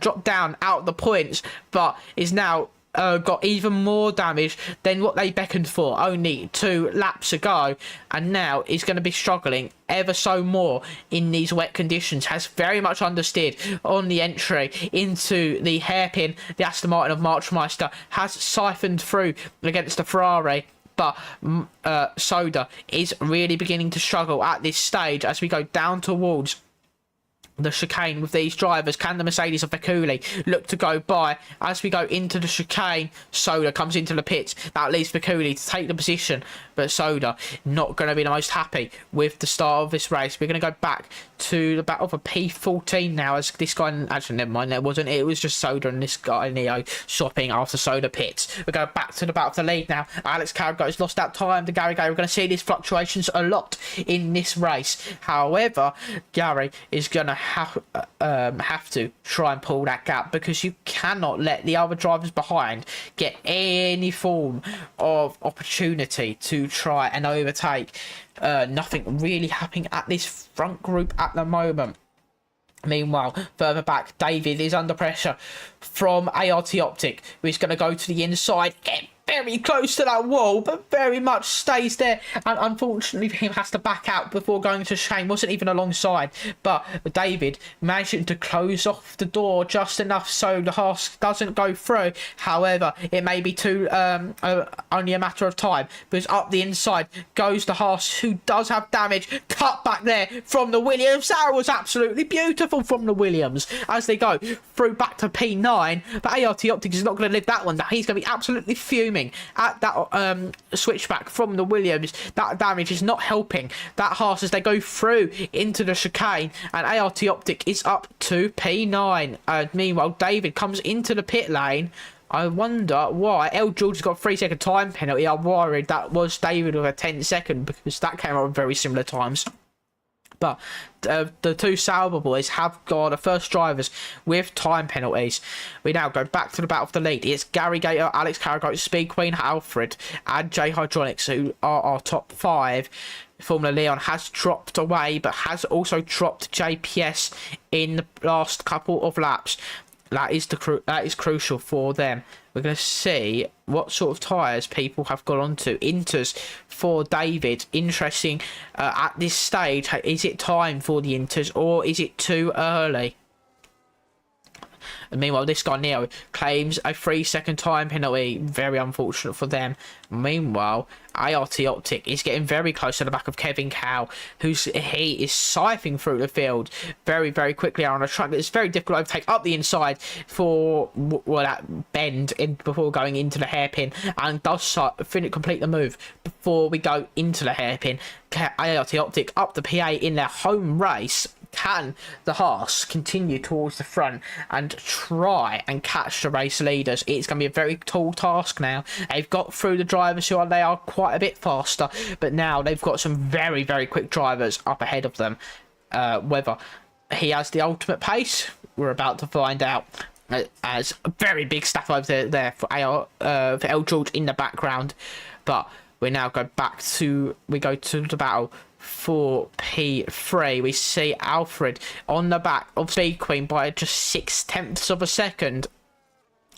dropped down out the points, but is now got even more damage than what they beckoned for only 2 laps ago, and now is going to be struggling ever so more in these wet conditions. Has very much understeered on the entry into the hairpin. The Aston Martin of Marchmeister has siphoned through against the Ferrari, but Soda is really beginning to struggle at this stage as we go down towards the chicane with these drivers. Can the Mercedes of Bekuli look to go by as we go into the chicane? Soda comes into the pits. That leaves Bekuli to take the position, but Soda not going to be the most happy with the start of this race. We're going to go back to the battle for P14 now, as this guy, actually never mind, it was just Soda and this guy Neo swapping after Soda pits. We go back to the battle for the lead now. Alex Carrigo has lost that time to Gary. We're going to see these fluctuations a lot in this race. However, Gary is going to have to try and pull that gap, because you cannot let the other drivers behind get any form of opportunity to try and overtake. Nothing really happening at this front group at the moment. Meanwhile, further back, David is under pressure from ART Optic, who's going to go to the inside, get very close to that wall, but very much stays there, and unfortunately for him has to back out before going to Shane. Wasn't even alongside, but David managing to close off the door just enough so the Haas doesn't go through. However, it may be only a matter of time, because up the inside goes the Haas, who does have damage. Cut back there from the Williams. That was absolutely beautiful from the Williams as they go through back to P9, but ART Optic is not going to live that one. He's going to be absolutely fuming aiming at that switchback from the Williams. That damage is not helping that Haas as they go through into the chicane, and ART Optic is up to P9. Meanwhile, David comes into the pit lane. I wonder why L. George has got a 3-second time penalty. I'm worried that was David with a 10-second, because that came out at very similar times. But the two Sauber boys have got the first drivers with time penalties. We now go back to the battle for the lead. It's Gary Gator, Alex Carragher, Speed Queen, Alfred, and J Hydronics, who are our top 5. Formula Leon has dropped away, but has also dropped JPS in the last couple of laps. That is crucial for them. We're going to see what sort of tyres people have got onto. Inters for David. Interesting at this stage. Is it time for the Inters, or is it too early? And meanwhile, this guy Neo claims a 3-second time penalty. Very unfortunate for them. Meanwhile, ART Optic is getting very close to the back of Kevin Cow, he is siphoning through the field very, very quickly on a track that is very difficult to overtake up the inside for that bend in before going into the hairpin, and does complete the move before we go into the hairpin. ART Optic up the PA in their home race. Can the Haas continue towards the front and try and catch the race leaders? It's going to be a very tall task now. They've got through the drivers who they are quite a bit faster, but now they've got some very, very quick drivers up ahead of them. Whether he has the ultimate pace, we're about to find out. As a very big staff over there for L. George in the background. But we now go to the battle for P3. We see Alfred on the back of Speed Queen by just 0.6 of a second.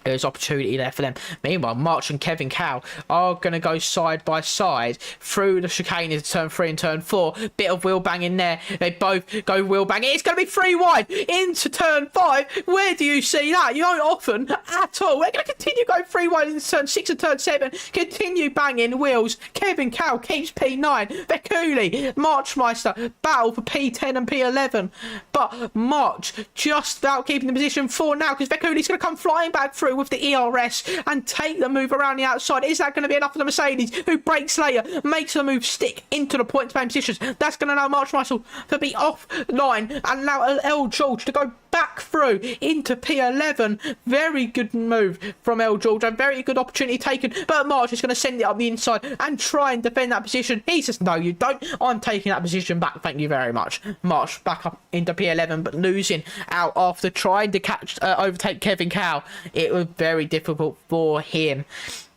There's opportunity there for them. Meanwhile, March and Kevin Cow are going to go side by side through the chicane into turn 3 and turn 4. Bit of wheel banging there. They both go wheel banging. It's going to be 3 wide into turn 5. Where do you see that? You don't often at all. We're going to continue going 3 wide into turn 6 and turn 7. Continue banging wheels. Kevin Cow keeps P9. Bekuli, Marchmeister, battle for P10 and P11. But March just about keeping the position for now, because Bekuli's going to come flying back through with the ERS and take the move around the outside. Is that going to be enough for the Mercedes, who breaks later, makes the move stick into the point to main positions? That's going to allow March Russell to be offline and allow L. George to go back through into P11. Very good move from L. George, a very good opportunity taken, but March is going to send it up the inside and try and defend that position. He says, no you don't, I'm taking that position back, thank you very much. March back up into P11, but losing out after trying to overtake Kevin Cow. It was very difficult for him.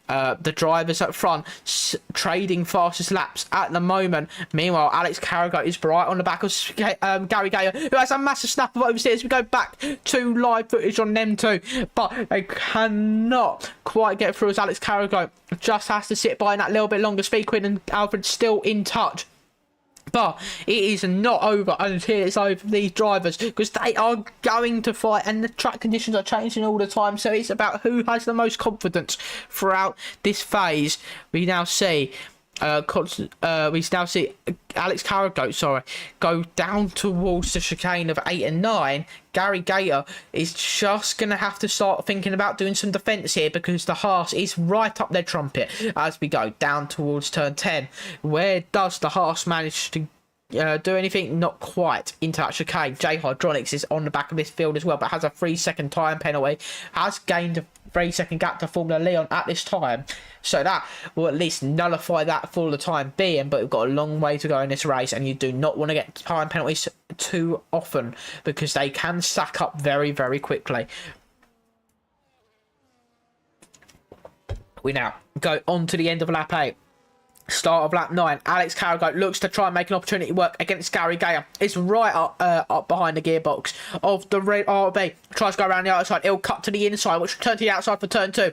The drivers up front trading fastest laps at the moment. Meanwhile, Alex Carragher is right on the back of Gary Gayer, who has a massive snap of oversteers. We go back to live footage on them too, but they cannot quite get through as Alex Carragher just has to sit by in that little bit longer. Speed Queen and Alfred still in touch. But it is not over until it's over for these drivers, because they are going to fight and the track conditions are changing all the time. So it's about who has the most confidence throughout this phase. We now see Alex Carragher, go down towards the chicane of 8 and 9. Gary Gator is just going to have to start thinking about doing some defence here, because the Haas is right up their trumpet as we go down towards turn 10. Where does the Haas manage to do anything? Not quite into that chicane. J Hydronics is on the back of this field as well, but has a 3-second time penalty. Has gained a 3-second gap to Formula Leon at this time, so that will at least nullify that for the time being. But we've got a long way to go in this race, and you do not want to get time penalties too often, because they can stack up very, very quickly. We now go on to the end of lap 8. Start of lap 9. Alex Carragher looks to try and make an opportunity work against Gary Gayer. It's right up behind the gearbox of the red RB. Tries to go around the outside. He'll cut to the inside, which will turn to the outside for turn 2.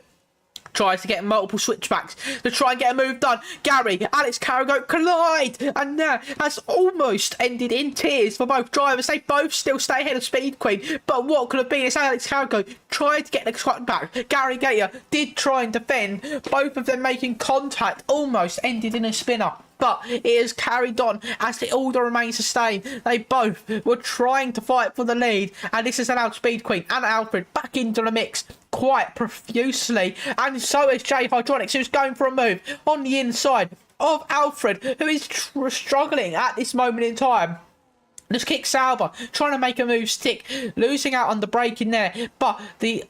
Tries to get multiple switchbacks to try and get a move done. Gary, Alex Carragher collide, and that has almost ended in tears for both drivers. They both still stay ahead of Speed Queen, but what could have been is Alex Carragher tried to get the cut back. Gary Gator did try and defend. Both of them making contact almost ended in a spinner. But it has carried on as the order remains sustained. They both were trying to fight for the lead, and this has allowed Speed Queen and Alfred back into the mix quite profusely, and so is J Hydronics, who's going for a move on the inside of Alfred, who is struggling at this moment in time. Just kick Sauber, trying to make a move stick, losing out on the break in there, but the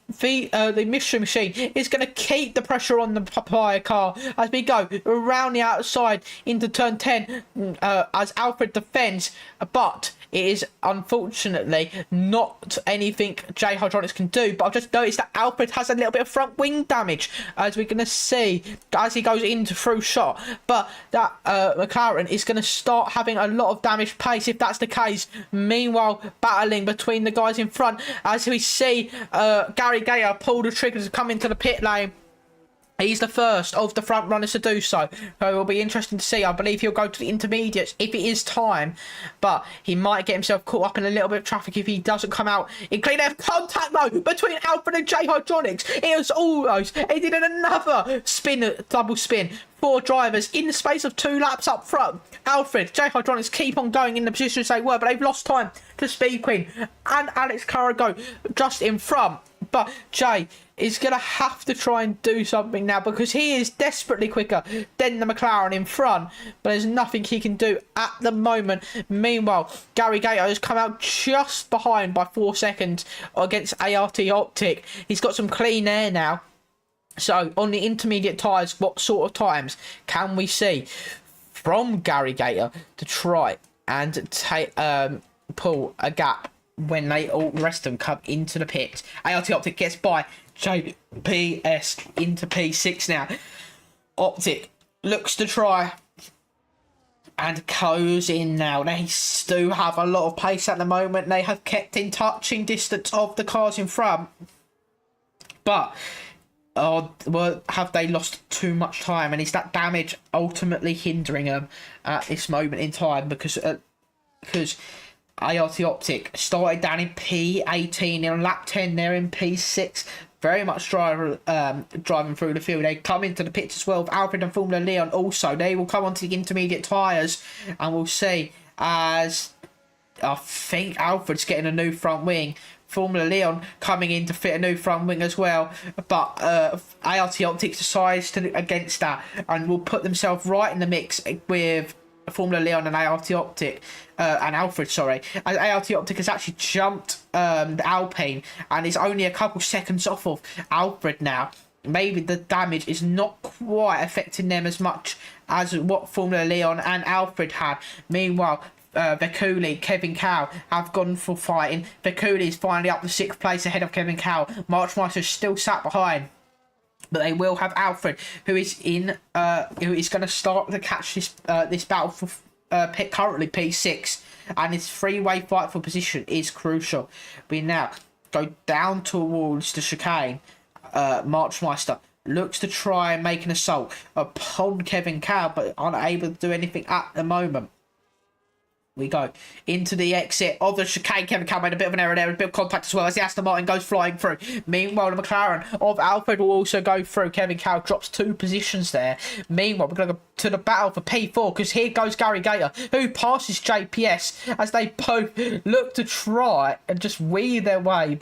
mystery machine is going to keep the pressure on the papaya car as we go around the outside into turn 10 as Alfred defends, but it is unfortunately not anything J Hydronics can do. But I've just noticed that Alfred has a little bit of front wing damage, as we're going to see as he goes into through shot. But that McLaren is going to start having a lot of damage pace if that's the case. Meanwhile, battling between the guys in front as we see Gary Gayer pull the trigger to come into the pit lane. He's the first of the front runners to do so. So it will be interesting to see. I believe he'll go to the intermediates if it is time. But he might get himself caught up in a little bit of traffic if he doesn't come out in clean air contact mode between Alfred and J Hydronics. It was almost. He did another spin, double spin. 4 drivers in the space of 2 laps up front. Alfred, J Hydronics keep on going in the position as they were, but they've lost time to Speed Queen and Alex Carragher just in front. But Jay is going to have to try and do something now because he is desperately quicker than the McLaren in front. But there's nothing he can do at the moment. Meanwhile, Gary Gayer has come out just behind by 4 seconds against ART Optic. He's got some clean air now. So on the intermediate tyres, what sort of times can we see from Gary Gayer to try and take pull a gap when they all the rest of them come into the pit? ART Optic gets by JPS into P6 now. Optic looks to try and goes in now. They do have a lot of pace at the moment. They have kept in touching distance of the cars in front, but have they lost too much time, and is that damage ultimately hindering them at this moment in time? Because ART Optic started down in P18, on lap 10 they're in P6, very much driving through the field. They come into the pits as well with Alfred and Formula Leon also. They will come onto the intermediate tyres, and we'll see as I think Alfred's getting a new front wing. Formula Leon coming in to fit a new front wing as well, but ART Optics decides to against that and will put themselves right in the mix with Formula Leon and ART Optic and Alfred, sorry. As ART Optic has actually jumped the Alpine and is only a couple seconds off of Alfred now. Maybe the damage is not quite affecting them as much as what Formula Leon and Alfred had. Meanwhile, Vekuli, Kevin Cow have gone for fighting. Vekuli is finally up to 6th place ahead of Kevin Cow. Marchmeister still sat behind, but they will have Alfred, who is in, who is going to start to catch this this battle for currently P6, and his three-way fight for position is crucial. We now go down towards the chicane. Marchmeister looks to try and make an assault upon Kevin Cow, but unable to do anything at the moment. We go into the exit of the chicane. Kevin Cow made a bit of an error there, a bit of contact as well as the Aston Martin goes flying through. Meanwhile, the McLaren of Alfred will also go through. Kevin Cow drops 2 positions there. Meanwhile, we're going to go to the battle for P4 because here goes Gary Gayer, who passes JPS as they both look to try and just weave their way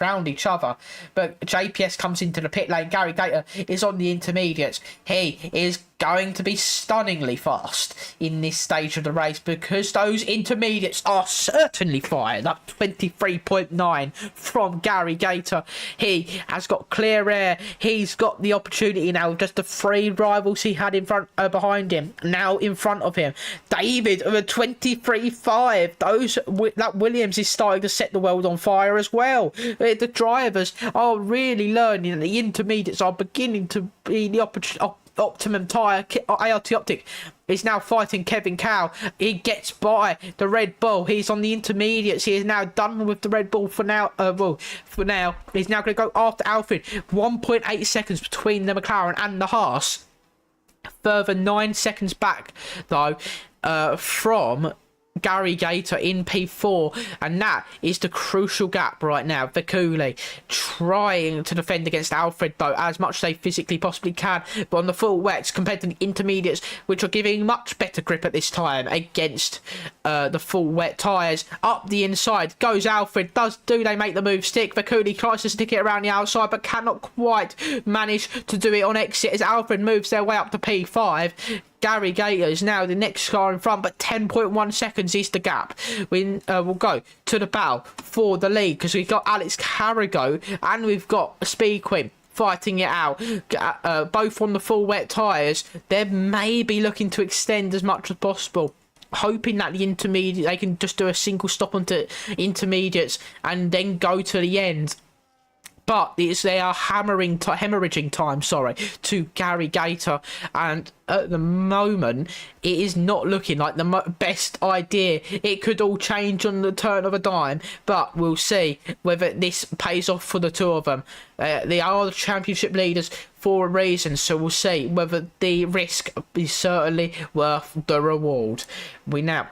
round each other. But JPS comes into the pit lane. Gary Gayer is on the intermediates. He is going to be stunningly fast in this stage of the race because those intermediates are certainly fired up. 23.9 from Gary Gayer. He has got clear air. He's got the opportunity now. Just the 3 rivals he had in front behind him now in front of him. David with a 23.5. That Williams is starting to set the world on fire as well. The drivers are really learning, and the intermediates are beginning to be the optimum tyre. ART Optic is now fighting Kevin Cow. He gets by the Red Bull. He's on the intermediates. He is now done with the Red Bull for now. For now, he's now going to go after Alfred. 1.8 seconds between the McLaren and the Haas. Further 9 seconds back, though, from Gary Gator in P4, and that is the crucial gap right now. Vikuli trying to defend against Alfred though as much as they physically possibly can, but on the full wets compared to the intermediates, which are giving much better grip at this time against the full wet tyres. Up the inside goes Alfred. Do they make the move stick? Vikuli tries to stick it around the outside but cannot quite manage to do it on exit as Alfred moves their way up to P5. Gary Gator is now the next car in front, but 10.1 seconds is the gap. We'll go to the battle for the lead because we've got Alex Carrigo and we've got Speed Queen fighting it out, both on the full wet tyres. They're maybe looking to extend as much as possible, hoping that the intermediate, they can just do a single stop onto intermediates and then go to the end. But they are hemorrhaging time, to Gary Gator, and at the moment it is not looking like the best idea. It could all change on the turn of a dime, but we'll see whether this pays off for the two of them. They are the championship leaders for a reason, so we'll see whether the risk is certainly worth the reward. We now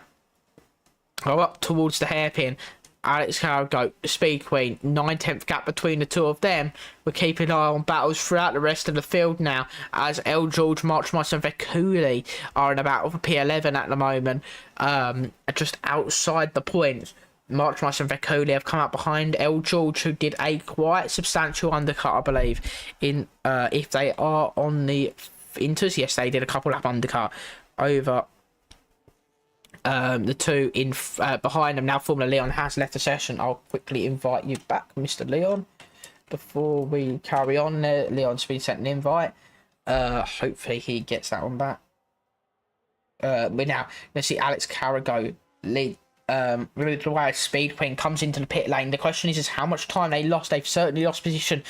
go up towards the hairpin. Alex Carrigo, Speed Queen, 9/10 gap between the two of them. We're keeping an eye on battles throughout the rest of the field now, as L. George, Marchmeister and Vikuli are in a battle for P11 at the moment, just outside the points. Marchmeister and Vikuli have come up behind L. George, who did a quite substantial undercut, I believe, in if they are on the inters. Yes, they did a couple lap undercut over the two in behind them. Now Formula Leon has left the session. I'll quickly invite you back, Mr. Leon, before we carry on. Leon's been sent an invite. Hopefully he gets that one back. We're now going to see Alex Carrigo lead. Really the way Speed Queen comes into the pit lane. The question is how much time they lost. They've certainly lost position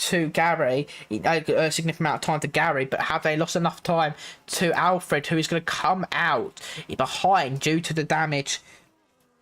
to Gary, a significant amount of time to Gary, but have they lost enough time to Alfred, who is going to come out behind due to the damage?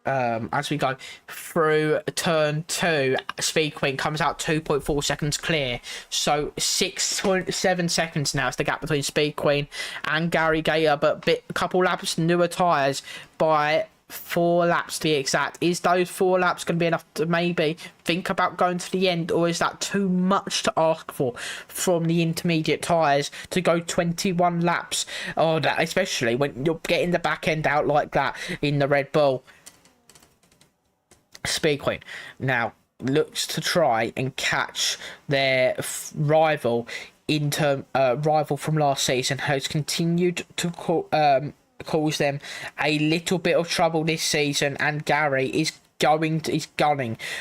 As we go through turn 2, Speed Queen comes out 2.4 seconds clear, so 6.7 seconds now is the gap between Speed Queen and Gary Gator, but a couple laps newer tyres by 4 laps to be exact. Is those 4 laps going to be enough to maybe think about going to the end, or is that too much to ask for from the intermediate tyres to go 21 laps? Oh, that, especially when you're getting the back end out like that in the Red Bull. Speed Queen now looks to try and catch their rival rival from last season, has continued to cause them a little bit of trouble this season, and Gary is gunning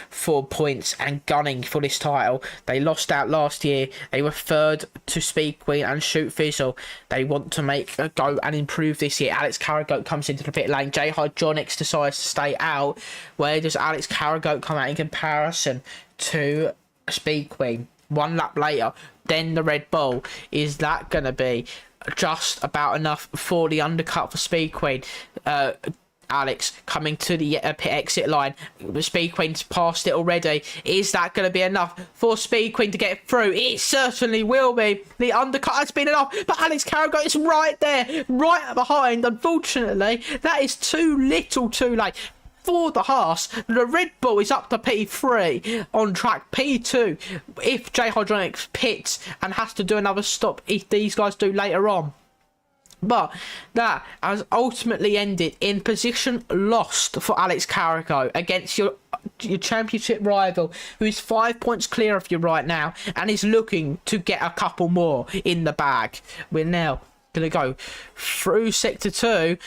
for points and gunning for this title. They lost out last year. They were third to Speed Queen and Shoot Fizzle. They want to make a go and improve this year. Alex Carrigo comes into the pit lane. J Hydronics decides to stay out. Where does Alex Carrigo come out in comparison to Speed Queen? 1 lap later, then the Red Bull. Is that going to be just about enough for the undercut for Speed Queen? Alex coming to the pit exit line. Speed Queen's passed it already. Is that going to be enough for Speed Queen to get through? It certainly will be. The undercut has been enough, but Alex Carrigo is right there, right behind. Unfortunately, that is too little too late for the Haas. The Red Bull is up to P3 on track. P2 if J Hydronics pits and has to do another stop if these guys do later on. But that has ultimately ended in position lost for Alex Carrigo against your championship rival, who is 5 points clear of you right now and is looking to get a couple more in the bag. We're now going to go through Sector 2.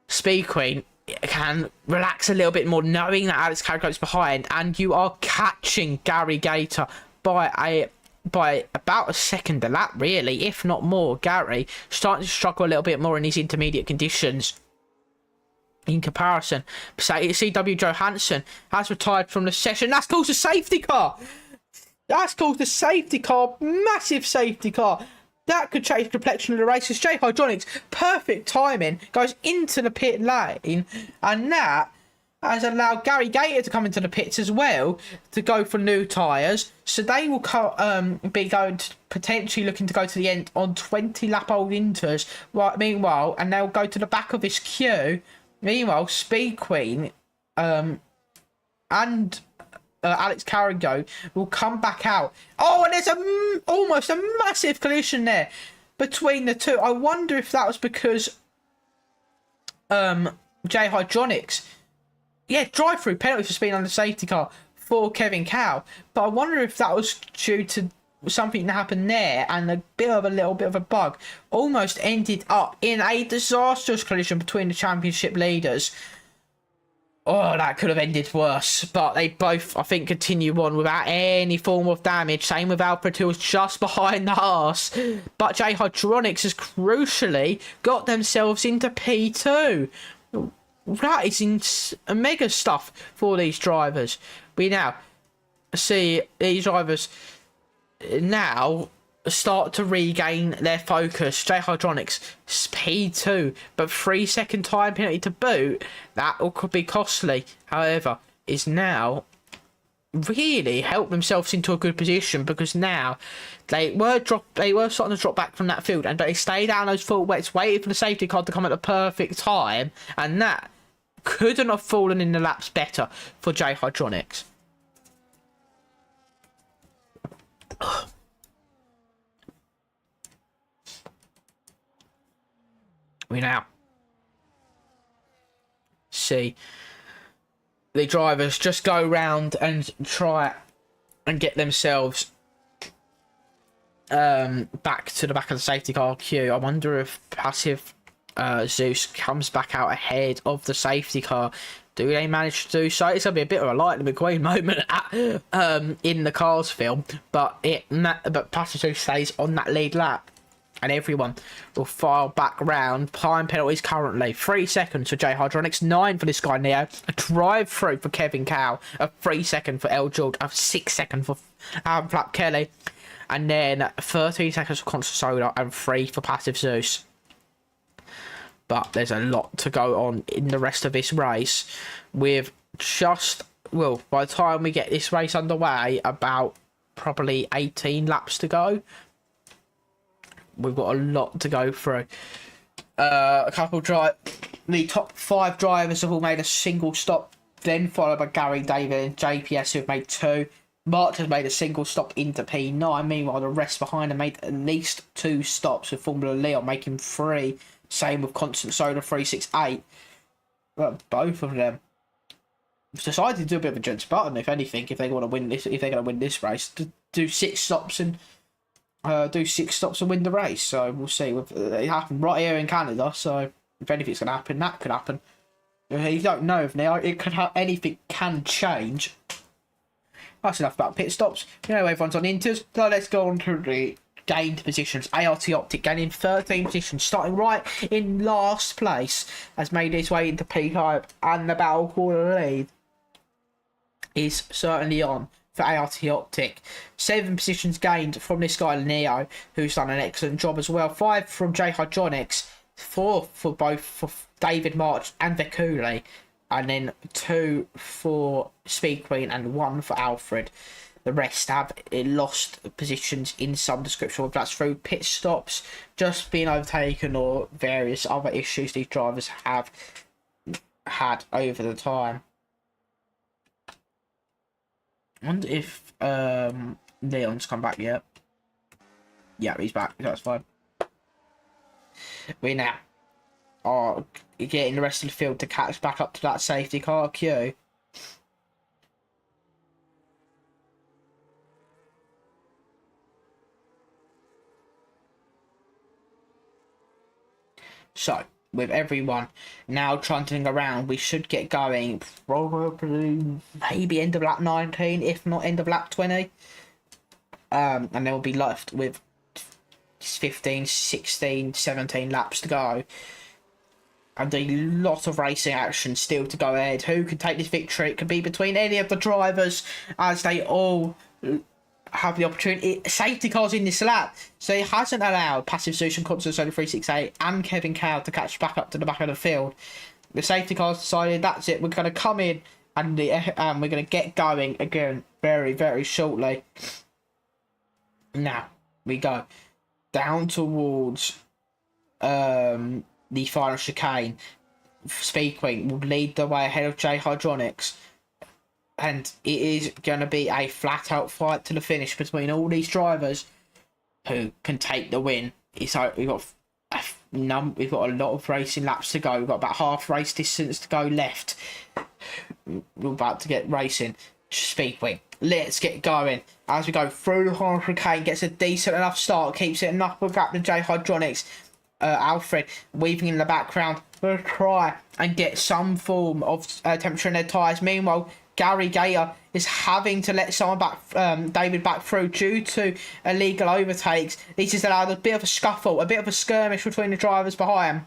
Speed Queen can relax a little bit more knowing that Alex Carrigo is behind, and you are catching Gary Gator by about a second a lap, really, if not more. Gary starting to struggle a little bit more in these intermediate conditions in comparison. CW Johansson has retired from the session. That's caused a safety car. Massive safety car. That could change the complexion of the races. J Hydronics, perfect timing, goes into the pit lane, and that has allowed Gary Gator to come into the pits as well to go for new tyres. So they will be going to potentially looking to go to the end on 20 lap old inters. Right, meanwhile, and they'll go to the back of this queue Meanwhile, Speed Queen and Alex Carrigo will come back out. Oh, and there's almost a massive collision there between the two. I wonder if that was because J Hydronics, drive-through penalty for speed under safety car for Kevin Cow. But I wonder if that was due to something that happened there, and a little bit of a bug almost ended up in a disastrous collision between the championship leaders. Oh, that could have ended worse, but they both, I think, continue on without any form of damage. Same with Alfred, who was just behind the arse. But J Hydronics has crucially got themselves into P2. That is mega stuff for these drivers. We now see these drivers now start to regain their focus. J Hydronics speed 2, but 3-second time penalty to boot. That could be costly. However, is now really helped themselves into a good position, because now they were starting to drop back from that field, and they stayed down those full wets, waiting for the safety car to come at the perfect time, and that couldn't have fallen in the laps better for J Hydronics. We now see the drivers just go round and try and get themselves back to the back of the safety car queue. I wonder if passive Zeus comes back out ahead of the safety car. Do they manage to do so? It's gonna be a bit of a Lightning McQueen moment in the cars film, but passive Zeus stays on that lead lap. And everyone will file back round. Time penalties currently 3 seconds for J Hydronics, 9 for this guy Neo, a drive through for Kevin Cow, a 3 second for El George, a 6 second for Flap Kelly, and then 13 seconds for Constant Soda and 3 for Passive Zeus. But there's a lot to go on in the rest of this race, with by the time we get this race underway, about probably 18 laps to go. We've got a lot to go through. The top 5 drivers have all made a single stop, then followed by Gary, David, and JPS, who have made 2. March has made a single stop into P9. Meanwhile, the rest behind have made at least 2 stops, with Formula Leon making 3. Same with Constant Soda 368. But both of them decided to do a bit of a gents button, if anything, if they want to win this. If they're going to win this race, to do 6 stops and. Win the race. So we'll see. It happened right here in Canada, so if anything's going to happen, that could happen. You don't know if now it could anything can change. That's enough about pit stops. You know everyone's on inters, so let's go on to the gained positions. ART Optic gaining 13 positions, starting right in last place, has made his way into P5, and the battle for the lead is certainly on for ART Optic. 7 positions gained from this guy Neo, who's done an excellent job as well. 5 from J Hydronics, 4 for David March and Vekuli, and then 2 for Speed Queen and 1 for Alfred. The rest have lost positions in some description, whether that's through pit stops, just being overtaken, or various other issues these drivers have had over the time. I wonder if Leon's come back yet. Yeah, he's back. That's fine. We now are getting the rest of the field to catch back up to that safety car queue. So, with everyone now trundling around, we should get going probably maybe end of lap 19, if not end of lap 20. And then we'll be left with 15, 16, 17 laps to go. And a lot of racing action still to go ahead. Who can take this victory? It could be between any of the drivers, as they all have the opportunity. Safety cars in this lap, so it hasn't allowed Passive Zeus and Constant Soda 368 and Kevin Cow to catch back up to the back of the field. The safety cars decided that's it, we're going to come in and we're going to get going again very, very shortly. Now we go down towards the final chicane. Speed Queen will lead the way ahead of J Hydronics, and it is going to be a flat out fight to the finish between all these drivers who can take the win. So we've got a lot of racing laps to go. We've got about half race distance to go left. We're about to get racing. Speed Queen, let's get going as we go through the Horn Chicane. Gets a decent enough start, keeps it enough of a gap to J Hydronics. Alfred weaving in the background will try and get some form of temperature in their tyres. Meanwhile, Gary Gator is having to let someone back, David back through due to illegal overtakes. This has allowed a bit of a scuffle, a bit of a skirmish between the drivers behind him.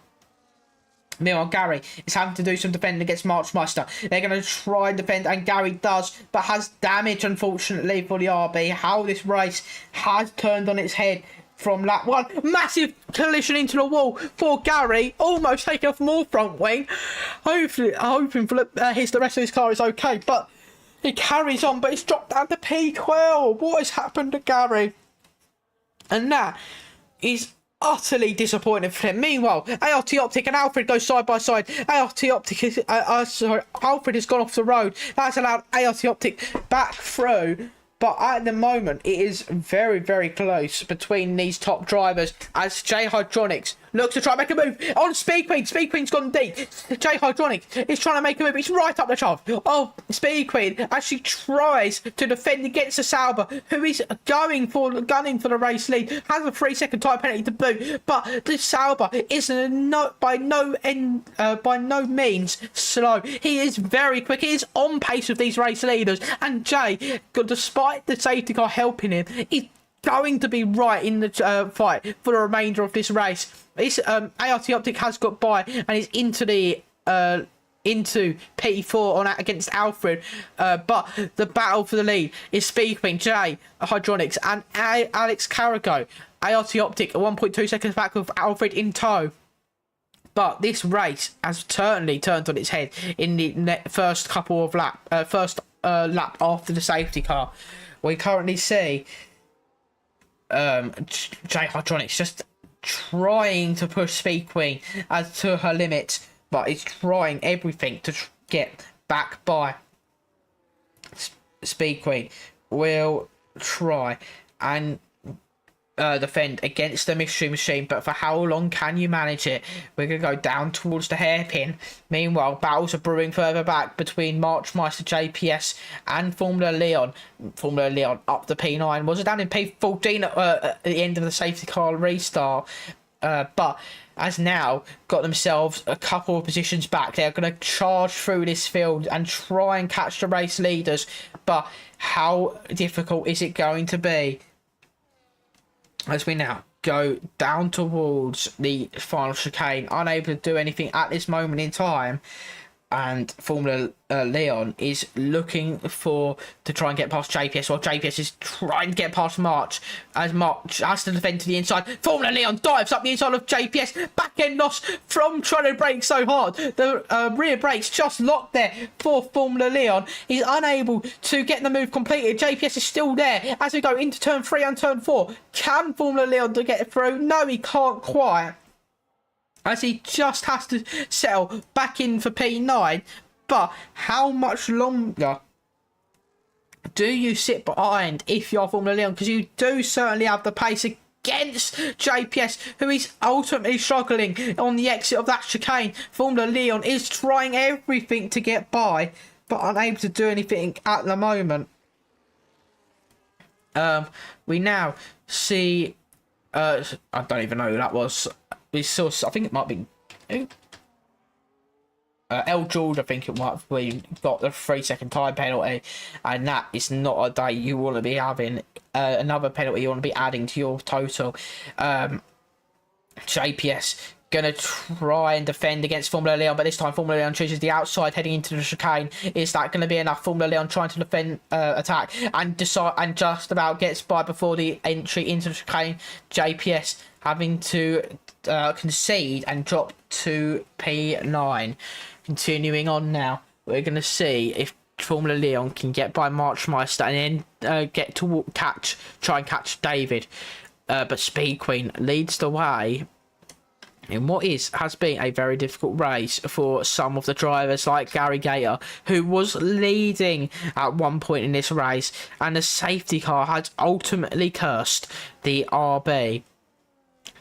Meanwhile, Gary is having to do some defending against Marchmeister. They're going to try and defend, and Gary does, but has damage, unfortunately, for the RB. How this race has turned on its head from lap 1. Massive collision into the wall for Gary, almost taking off more front wing. Hoping for the rest of his car is okay, but he carries on, but it's dropped down to P12. What has happened to Gary? And that is utterly disappointing for him. Meanwhile, ART Optic and Alfred go side by side. Alfred has gone off the road. That's allowed ART Optic back through. But at the moment, it is very, very close between these top drivers as J Hydronics looks to try and make a move on Speed Queen. Speed Queen's gone deep. J Hydronics is trying to make a move. It's right up the top of Speed Queen as she tries to defend against the Sauber, who is gunning for the race lead. Has a 3-second time penalty to boot, but the Sauber is by no means slow. He is very quick. He is on pace with these race leaders, and Jay, despite the safety car helping him, is going to be right in the fight for the remainder of this race. This ART Optic has got by and is into P4 on against Alfred, but the battle for the lead is Speed Queen, J Hydronics, and Alex Carrico. ART Optic at 1.2 seconds back with Alfred in tow. But this race has certainly turned on its head in the first couple of lap after the safety car. We currently see J Hydronics just trying to push Speed Queen as to her limits, but is trying everything to get back by. Speed Queen will try and defend against the mystery machine, but for how long can you manage it? We're going to go down towards the hairpin. Meanwhile, battles are brewing further back between Marchmeister JPS and Formula Leon. Formula Leon up to P9, was it down in P14 at the end of the safety car restart, but has now got themselves a couple of positions back. They're going to charge through this field and try and catch the race leaders, but how difficult is it going to be? As we now go down towards the final chicane, unable to do anything at this moment in time, and Formula Leon is looking to try and get past JPS, while JPS is trying to get past March, as March has to defend to the inside. Formula Leon dives up the inside of JPS, back end loss from trying to brake so hard. The rear brakes just locked there for Formula Leon. He's unable to get the move completed. JPS is still there as we go into turn 3 and turn 4. Can Formula Leon get through? No, he can't quite, as he just has to settle back in for P9. But how much longer do you sit behind if you're Formula Leon? Because you do certainly have the pace against JPS, who is ultimately struggling on the exit of that chicane. Formula Leon is trying everything to get by, but unable to do anything at the moment. We now see... I don't even know who that was. We saw, I think it might be El George. I think it might have been, got the 3-second time penalty, and that is not a day you want to be having. Another penalty you want to be adding to your total. JPS gonna try and defend against Formula Leon, but this time Formula Leon chooses the outside heading into the chicane. Is that going to be enough? Formula Leon trying to defend, attack, and just about gets by before the entry into the chicane. JPS having to concede and drop to P9. Continuing on now, we're going to see if Formula Leon can get by Marchmeister and then get to try and catch David. But Speed Queen leads the way in what has been a very difficult race for some of the drivers like Gary Gator, who was leading at one point in this race, and the safety car had ultimately cursed the RB,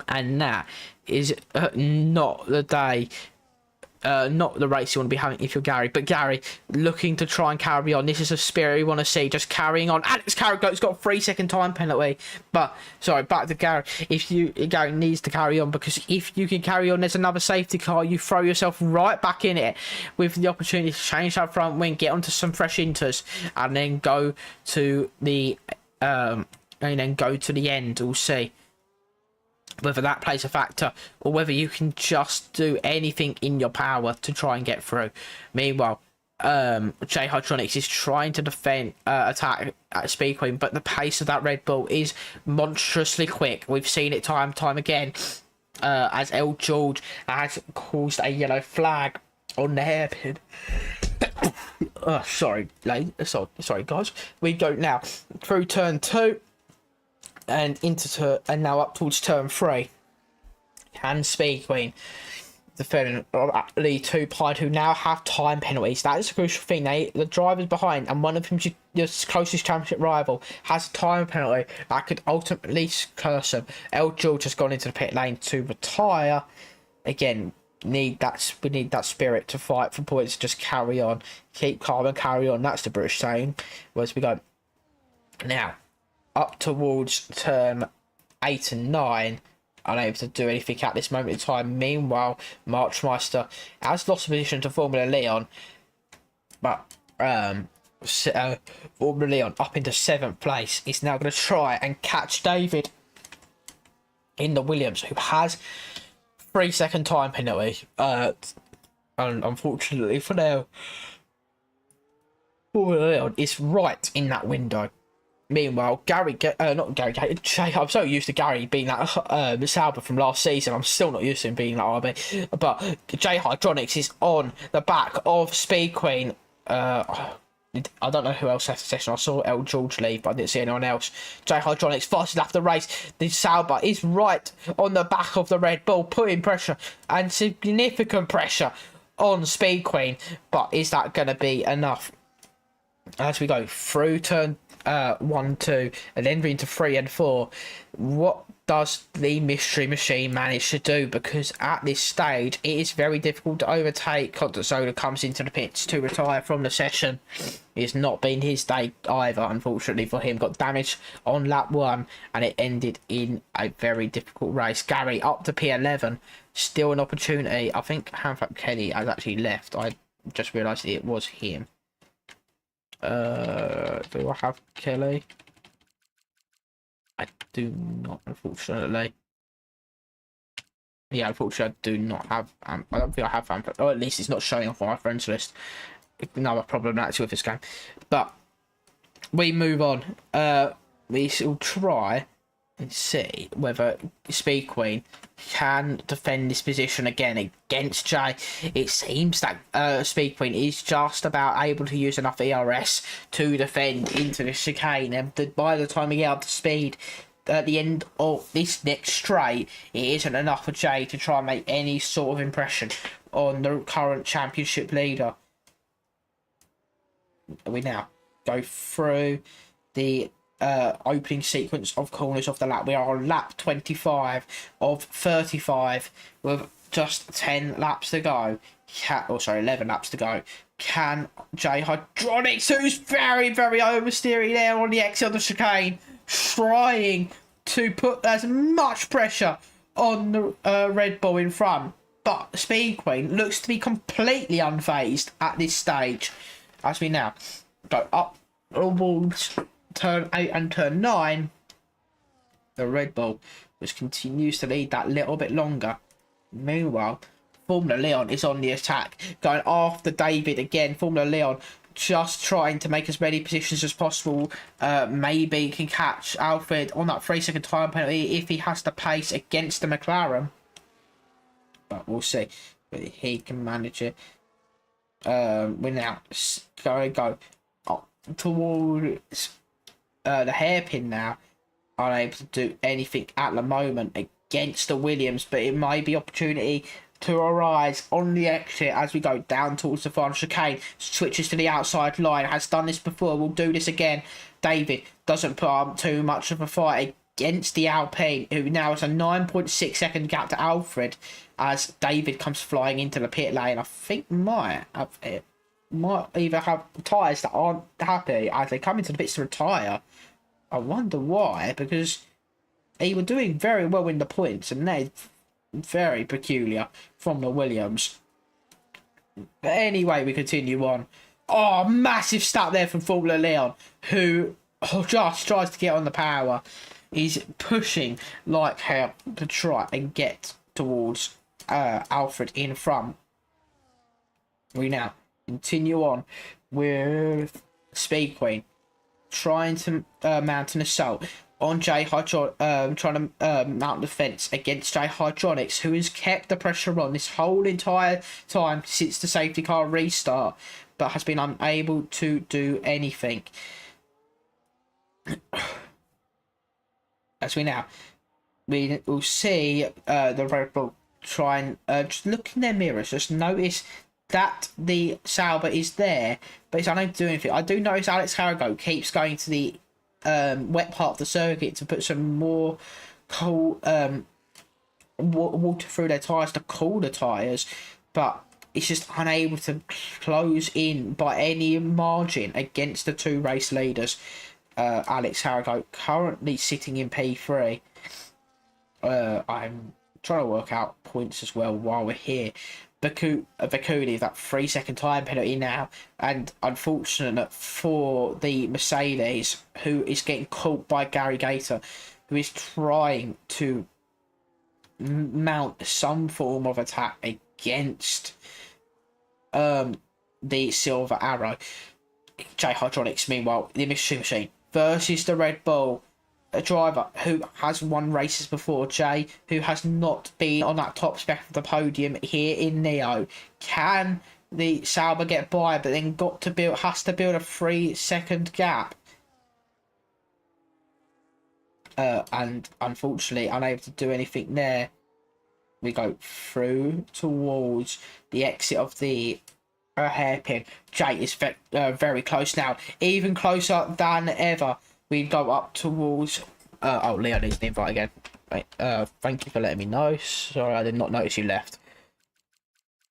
and that is not the day, not the race you want to be having if you're Gary. But Gary looking to try and carry on. This is a spirit we want to see, just carrying on. Alex Carrigo's got a 3-second time penalty. But sorry, back to Gary. Gary needs to carry on, because if you can carry on, there's another safety car. You throw yourself right back in it with the opportunity to change that front wing, get onto some fresh inters, and then go to the end. We'll see whether that plays a factor, or whether you can just do anything in your power to try and get through. Meanwhile, J Hydronics is trying to attack at Speed Queen, but the pace of that Red Bull is monstrously quick. We've seen it time and time again, as L George has caused a yellow flag on the hairpin. Sorry guys. We go now through turn 2 and now up towards turn 3. Can Speed Queen defend the 2 Pied, who now have time penalties? That is a crucial thing. The drivers behind, and one of them, your closest championship rival, has a time penalty that could ultimately curse them. L George has gone into the pit lane to retire. Again, we need that spirit to fight for points. Just carry on, keep calm and carry on. That's the British saying. Whereas we go now up towards turn 8 and 9, unable to do anything at this moment in time. Meanwhile, Marchmeister has lost position to Formula Leon, but Formula Leon up into 7th place is now going to try and catch David in the Williams, who has 3-second time penalty. And unfortunately for now, Formula Leon is right in that window. Meanwhile, I'm so used to Gary being that Sauber from last season. I'm still not used to him being that RB. But J Hydronics is on the back of Speed Queen. I don't know who else left the session. I saw L George leave, but I didn't see anyone else. J Hydronics fastest left the race. The Sauber is right on the back of the Red Bull, putting pressure, and significant pressure, on Speed Queen. But is that going to be enough? As we go through turn 1, 2, and then into 3 and 4, what does the Mystery Machine manage to do? Because at this stage, it is very difficult to overtake. Contazola comes into the pits to retire from the session. It's not been his day either, unfortunately for him. Got damaged on lap 1, and it ended in a very difficult race. Gary up to P11, still an opportunity. I think Hanfap Kelly has actually left. I just realised it was him. Do I have Kelly? I do not, unfortunately. Yeah, unfortunately, I do not have. I don't think I have Hanfap, or at least it's not showing off on my friends list. Another problem actually with this game. But we move on. We shall try and see whether Speed Queen can defend this position again against Jay. It seems that Speed Queen is just about able to use enough ERS to defend into the chicane, and by the time we get up to speed at the end of this next straight, it isn't enough for Jay to try and make any sort of impression on the current championship leader. We now go through the opening sequence of corners of the lap. We are on lap 25 of 35 with just 10 laps to go. 11 laps to go. Can J Hydronics, who's very, very oversteering there on the exit of the chicane, trying to put as much pressure on the Red Bull in front, but Speed Queen looks to be completely unfazed at this stage. As we now go up towards turn 8 and turn 9, the Red Bull, which continues to lead that little bit longer. Meanwhile, Formula Leon is on the attack, going after David again. Formula Leon just trying to make as many positions as possible. Maybe can catch Alfred on that 3-second time penalty if he has to pace against the McLaren. But we'll see whether he can manage it. We're now go up towards the hairpin now. Unable to do anything at the moment against the Williams, but it may be opportunity to arise on the exit as we go down towards the final chicane. Switches to the outside line, has done this before, will do this again. David doesn't put up too much of a fight against the Alpine, who now has a 9.6 second gap to Alfred as David comes flying into the pit lane. I think might either have tyres that aren't happy as they come into the pits to retire. I wonder why, because he was doing very well in the points, and they're very peculiar from the Williams. But anyway, we continue on. Oh, massive start there from Formula Leon, who just tries to get on the power. He's pushing like hell to try and get towards Alfred in front. We now continue on with Speed Queen trying to mount an assault on trying to mount the fence against J Hydronics, who has kept the pressure on this whole entire time since the safety car restart, but has been unable to do anything. As we will see the Red Bull try and just look in their mirrors, just notice that the Sauber is there, but it's unable to do anything. I do notice Alex Harrigo keeps going to the wet part of the circuit to put some more cool water through their tyres to cool the tyres, but it's just unable to close in by any margin against the two race leaders. Alex Harrigo currently sitting in P3. I'm trying to work out points as well while we're here. Bakuni, that 3 second time penalty now, and unfortunate for the Mercedes, who is getting caught by Gary Gator, who is trying to mount some form of attack against the Silver Arrow. J Hydronics, meanwhile, the Mystery Machine versus the Red Bull, a driver who has won races before, Jay, who has not been on that top spec of the podium here in Neo. Can the Sauber get by, but then has to build a 3 second gap? And unfortunately unable to do anything there. We go through towards the exit of the hairpin. Jay is very close now, even closer than ever. We go up towards oh, Leon needs the invite again. Right. Thank you for letting me know. Sorry, I did not notice you left.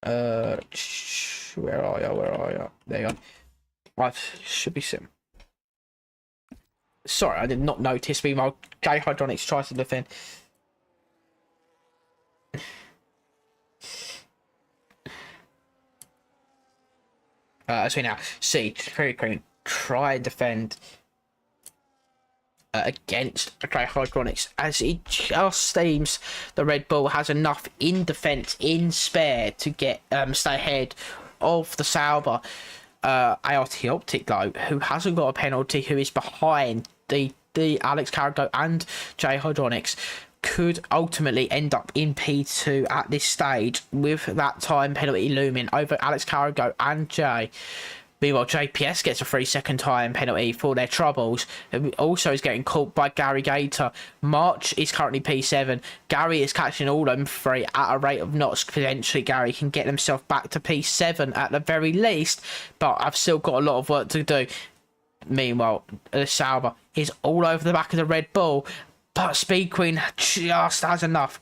Where are you? There you go. I should be sim. Sorry, I did not notice. Meanwhile, J Hydronics tries to defend. As we now see, Cherry Cream try and defend against J Hydronics, as it just seems the Red Bull has enough in defence, in spare, to get stay ahead of the Sauber. ART Optic, though, who hasn't got a penalty, who is behind the Alex Carrigo and J Hydronics, could ultimately end up in P2 at this stage with that time penalty looming over Alex Carrigo and Jay. Meanwhile, JPS gets a 3 second time penalty for their troubles. It also is getting caught by Gary Gator. March is currently P7. Gary is catching all them three at a rate of knots. Potentially, Gary can get himself back to P7 at the very least, but I've still got a lot of work to do. Meanwhile, the Sauber is all over the back of the Red Bull, but Speed Queen just has enough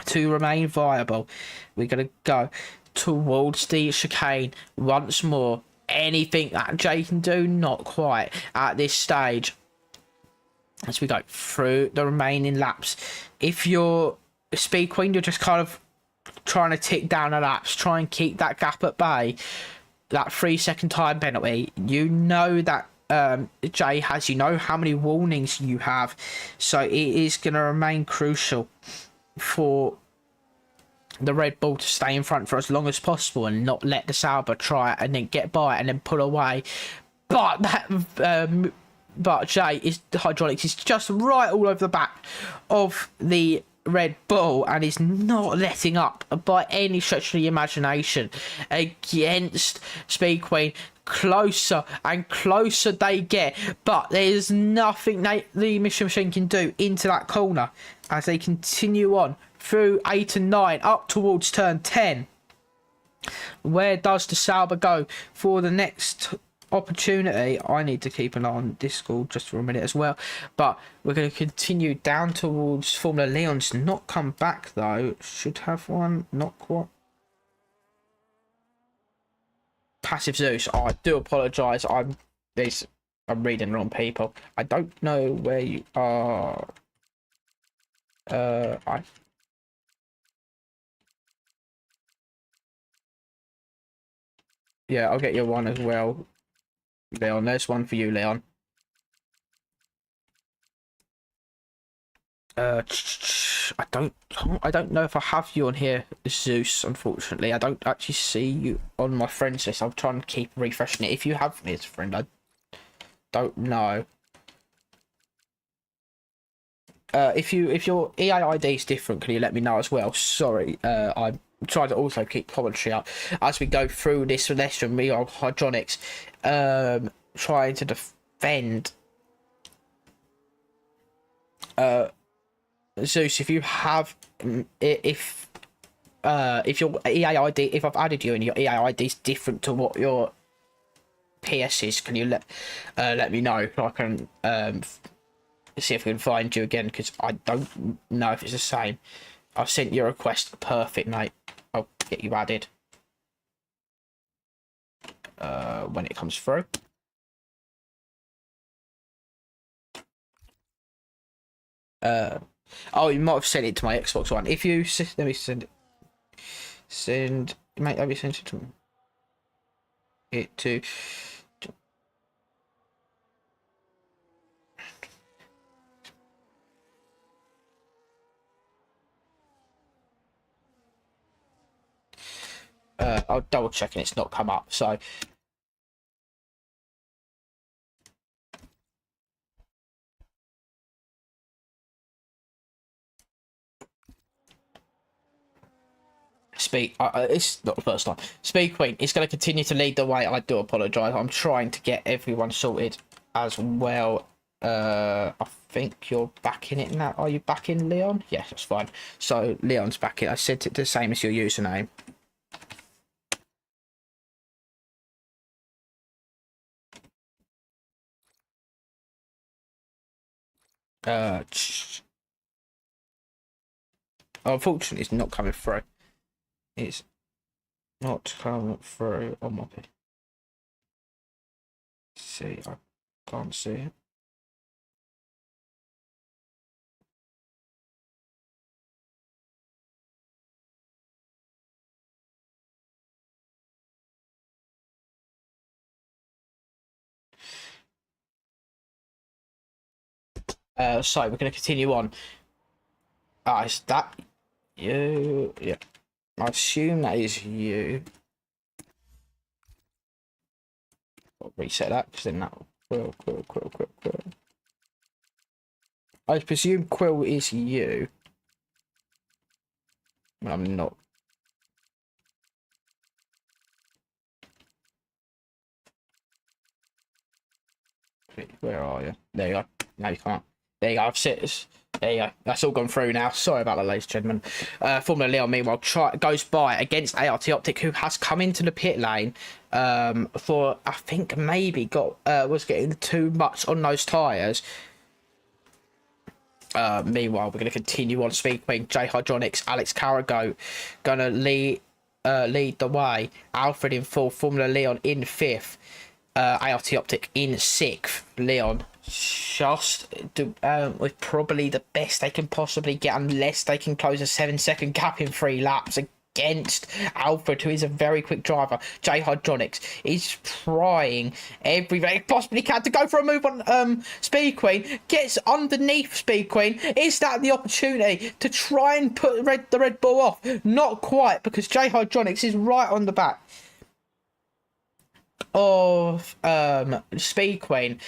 to remain viable. We're going to go towards the chicane once more. Anything that Jay can do? Not quite at this stage. As we go through the remaining laps, if you're Speed Queen, you're just kind of trying to tick down the laps, try and keep that gap at bay. That 3 second time penalty, you know that Jay has, you know how many warnings you have, so it is going to remain crucial for the Red Bull to stay in front for as long as possible and not let the Sauber try and then get by and then pull away. But that but Jay is the Hydraulics is just right all over the back of the Red Bull and is not letting up by any stretch of the imagination against Speed Queen. Closer and closer they get, but there's nothing the Mission Machine can do into that corner as they continue on through 8 and 9 up towards turn 10. Where does the Sauber go for the next opportunity? I need to keep an eye on Discord just for a minute as well, but we're going to continue down towards Formula Leon's not come back though. Should have one, not quite. Passive Zeus, I do apologise. I'm reading wrong people. I don't know where you are. Yeah, I'll get you one as well, Leon. There's one for you, Leon. I don't know if I have you on here, Zeus. Unfortunately, I don't actually see you on my friends list. I'm trying to keep refreshing it. If you have me as a friend, I don't know. If your EA ID is different, can you let me know as well? Sorry, I'm trying to also keep commentary up as we go through this lesson. Me on Hydronics, trying to defend. Zeus, if you have, if your EA ID, if I've added you and your EA ID is different to what your PS is, can you let me know so I can see if we can find you again, because I don't know if it's the same. I've sent your request. Perfect, mate. I'll get you added when it comes through. Oh, you might have sent it to my Xbox One. If you let me send it. Mate, have you sent it to it to? I'll double check and it's not come up. So. It's not the first time. Speed Queen is going to continue to lead the way. I do apologise. I'm trying to get everyone sorted as well. I think you're back in it now. Are you back in, Leon? Yes, that's fine. So Leon's back in. I set it the same as your username. Unfortunately, it's not coming through. It's not coming through on my page. See, I can't see it. So we're going to continue on. Is that you? Yeah. I assume that is you. I'll reset that because then that will Quill. I presume Quill is you. I'm not. Where are you? There you go. No, you can't. There you go. I've set this. There you go. That's all gone through now. Sorry about that, ladies and gentlemen. Formula Leon, meanwhile, goes by against ART Optic, who has come into the pit lane for, I think, maybe was getting too much on those tyres. Meanwhile, we're going to continue on. Speed Queen, J Hydronics, Alex Carrago going to lead the way. Alfred in fourth, Formula Leon in fifth. ART Optic in sixth. Leon just with probably the best they can possibly get, unless they can close a 7-second gap in 3 laps against Alfred, who is a very quick driver. J Hydronics is trying everything he possibly can to go for a move on Speed Queen. Gets underneath Speed Queen. Is that the opportunity to try and put the Red Bull off? Not quite, because J Hydronics is right on the back of Speed Queen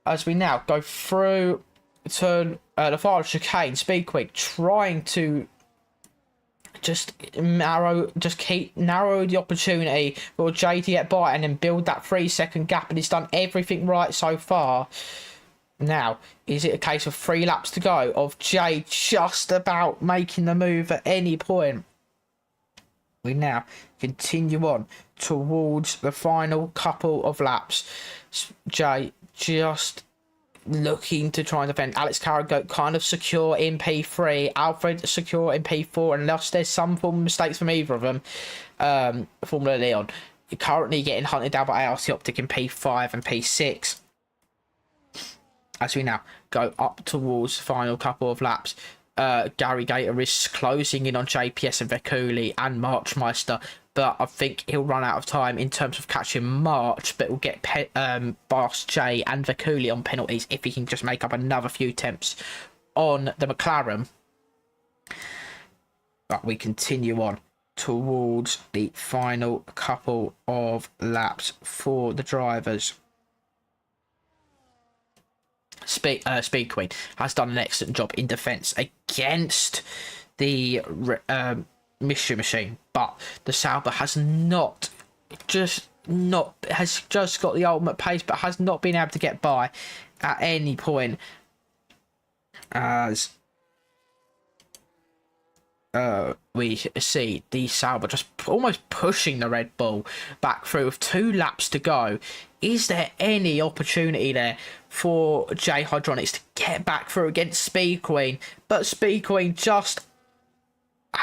as we now go through the final chicane, Speed Queen trying to just narrow the opportunity for Jay to get by and then build that 3-second gap, and he's done everything right so far. Now, is it a case of 3 laps to go of Jay just about making the move at any point? We now continue on towards the final couple of laps. Jay just looking to try and defend. Alex Carragher kind of secure in P3. Alfred secure in P4, unless there's some form of mistakes from either of them. Formula Leon currently getting hunted down by ARC Optic in P5 and P6. As we now go up towards the final couple of laps, Gary Gator is closing in on JPS and Vekuli and Marchmeister, but I think he'll run out of time in terms of catching March, but will get Boss J and Vekuli on penalties if he can just make up another few attempts on the McLaren. But we continue on towards the final couple of laps for the drivers. Speed Queen has done an excellent job in defence against the Mystery Machine, but the Sauber has just got the ultimate pace, but has not been able to get by at any point, as we see the Sauber just almost pushing the Red Bull back through with 2 laps to go. Is there any opportunity there for J Hydronics to get back through against Speed Queen? But Speed Queen just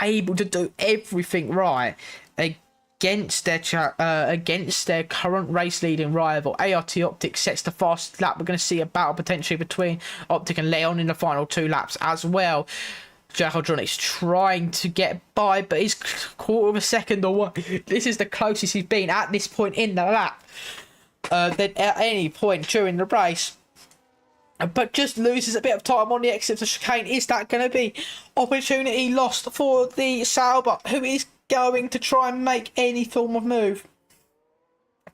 able to do everything right against their current race leading rival. ART Optic sets the fastest lap. We're going to see a battle potentially between Optic and Leon in the final 2 laps as well. J Hydronics trying to get by, but he's quarter of a second away. This is the closest he's been at this point in the lap. Than at any point during the race, but just loses a bit of time on the exit of the chicane. Is that going to be opportunity lost for the Sauber, who is going to try and make any form of move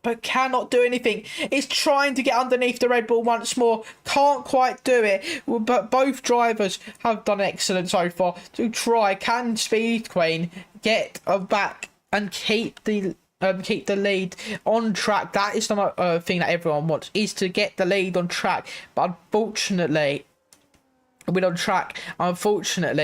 but cannot do anything? Is trying to get underneath the Red Bull once more, can't quite do it, but both drivers have done excellent so far to try. Can Speed Queen get back and keep the lead on track? That is the thing that everyone wants, is to get the lead on track. But unfortunately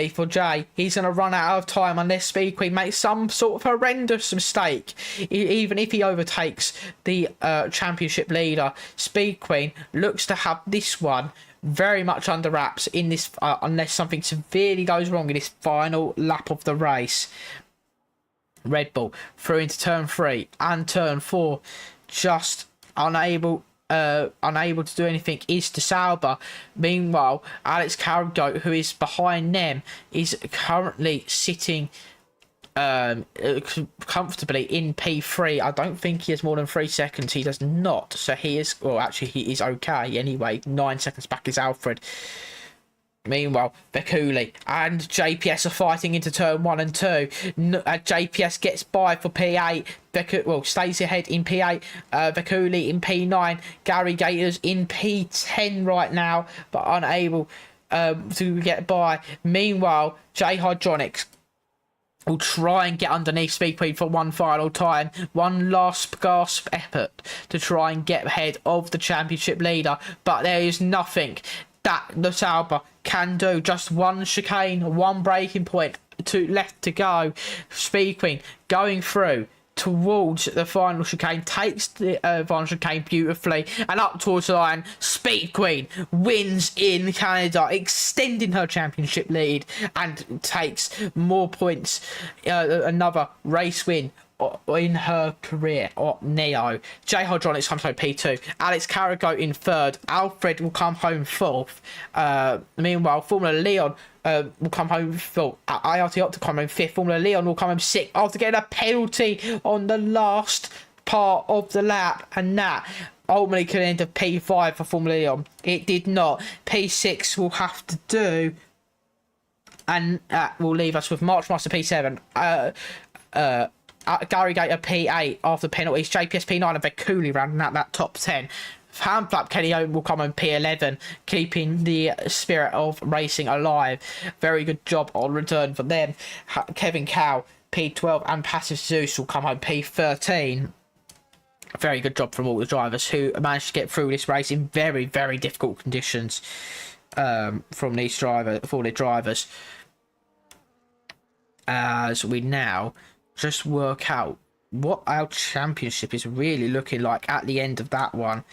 for Jay, he's going to run out of time unless Speed Queen makes some sort of horrendous mistake. Even if he overtakes the championship leader, Speed Queen looks to have this one very much under wraps in this, unless something severely goes wrong in this final lap of the race. Red Bull through into turn 3 and turn 4, just unable to do anything is to Sauber. Meanwhile, Alex Carragher, who is behind them, is currently sitting comfortably in P3. I don't think he has more than 3 seconds. He does not. So he is, well, actually he is okay anyway. 9 seconds back is Alfred. Meanwhile, Vekuli and JPS are fighting into turn 1 and 2. JPS gets by for P8. Stays ahead in P8. Vekuli in P9. Gary Gators in P10 right now, but unable to get by. Meanwhile, J Hydronics will try and get underneath Speed Queen for one final time. One last gasp effort to try and get ahead of the championship leader, but there is nothing that the Sauber can do. Just one chicane, one braking point left to go. Speed Queen going through towards the final chicane, takes the final chicane beautifully and up towards the line. Speed Queen wins in Canada, extending her championship lead and takes more points, another race win in her career. Neo. J Hydronics comes home P2. Alex Carragher in 3rd. Alfred will come home 4th. Meanwhile, Formula Leon will come home 4th. IRT Optic come home 5th. Formula Leon will come home 6th after getting a penalty on the last part of the lap, and that ultimately could end up P5 for Formula Leon. It did not. P6 will have to do, and that will leave us with Marchmaster P7. Gary Gator P8 after penalties, JPS P9 and Vekuli rounding out that top 10. hand flap, Kenny Owen will come on P11, keeping the spirit of racing alive. Very good job on return for them. Kevin Cow, P12, and Passive Zeus will come home P13. Very good job from all the drivers who managed to get through this race in very, very difficult conditions. For the drivers, as we now just work out what our championship is really looking like at the end of that one.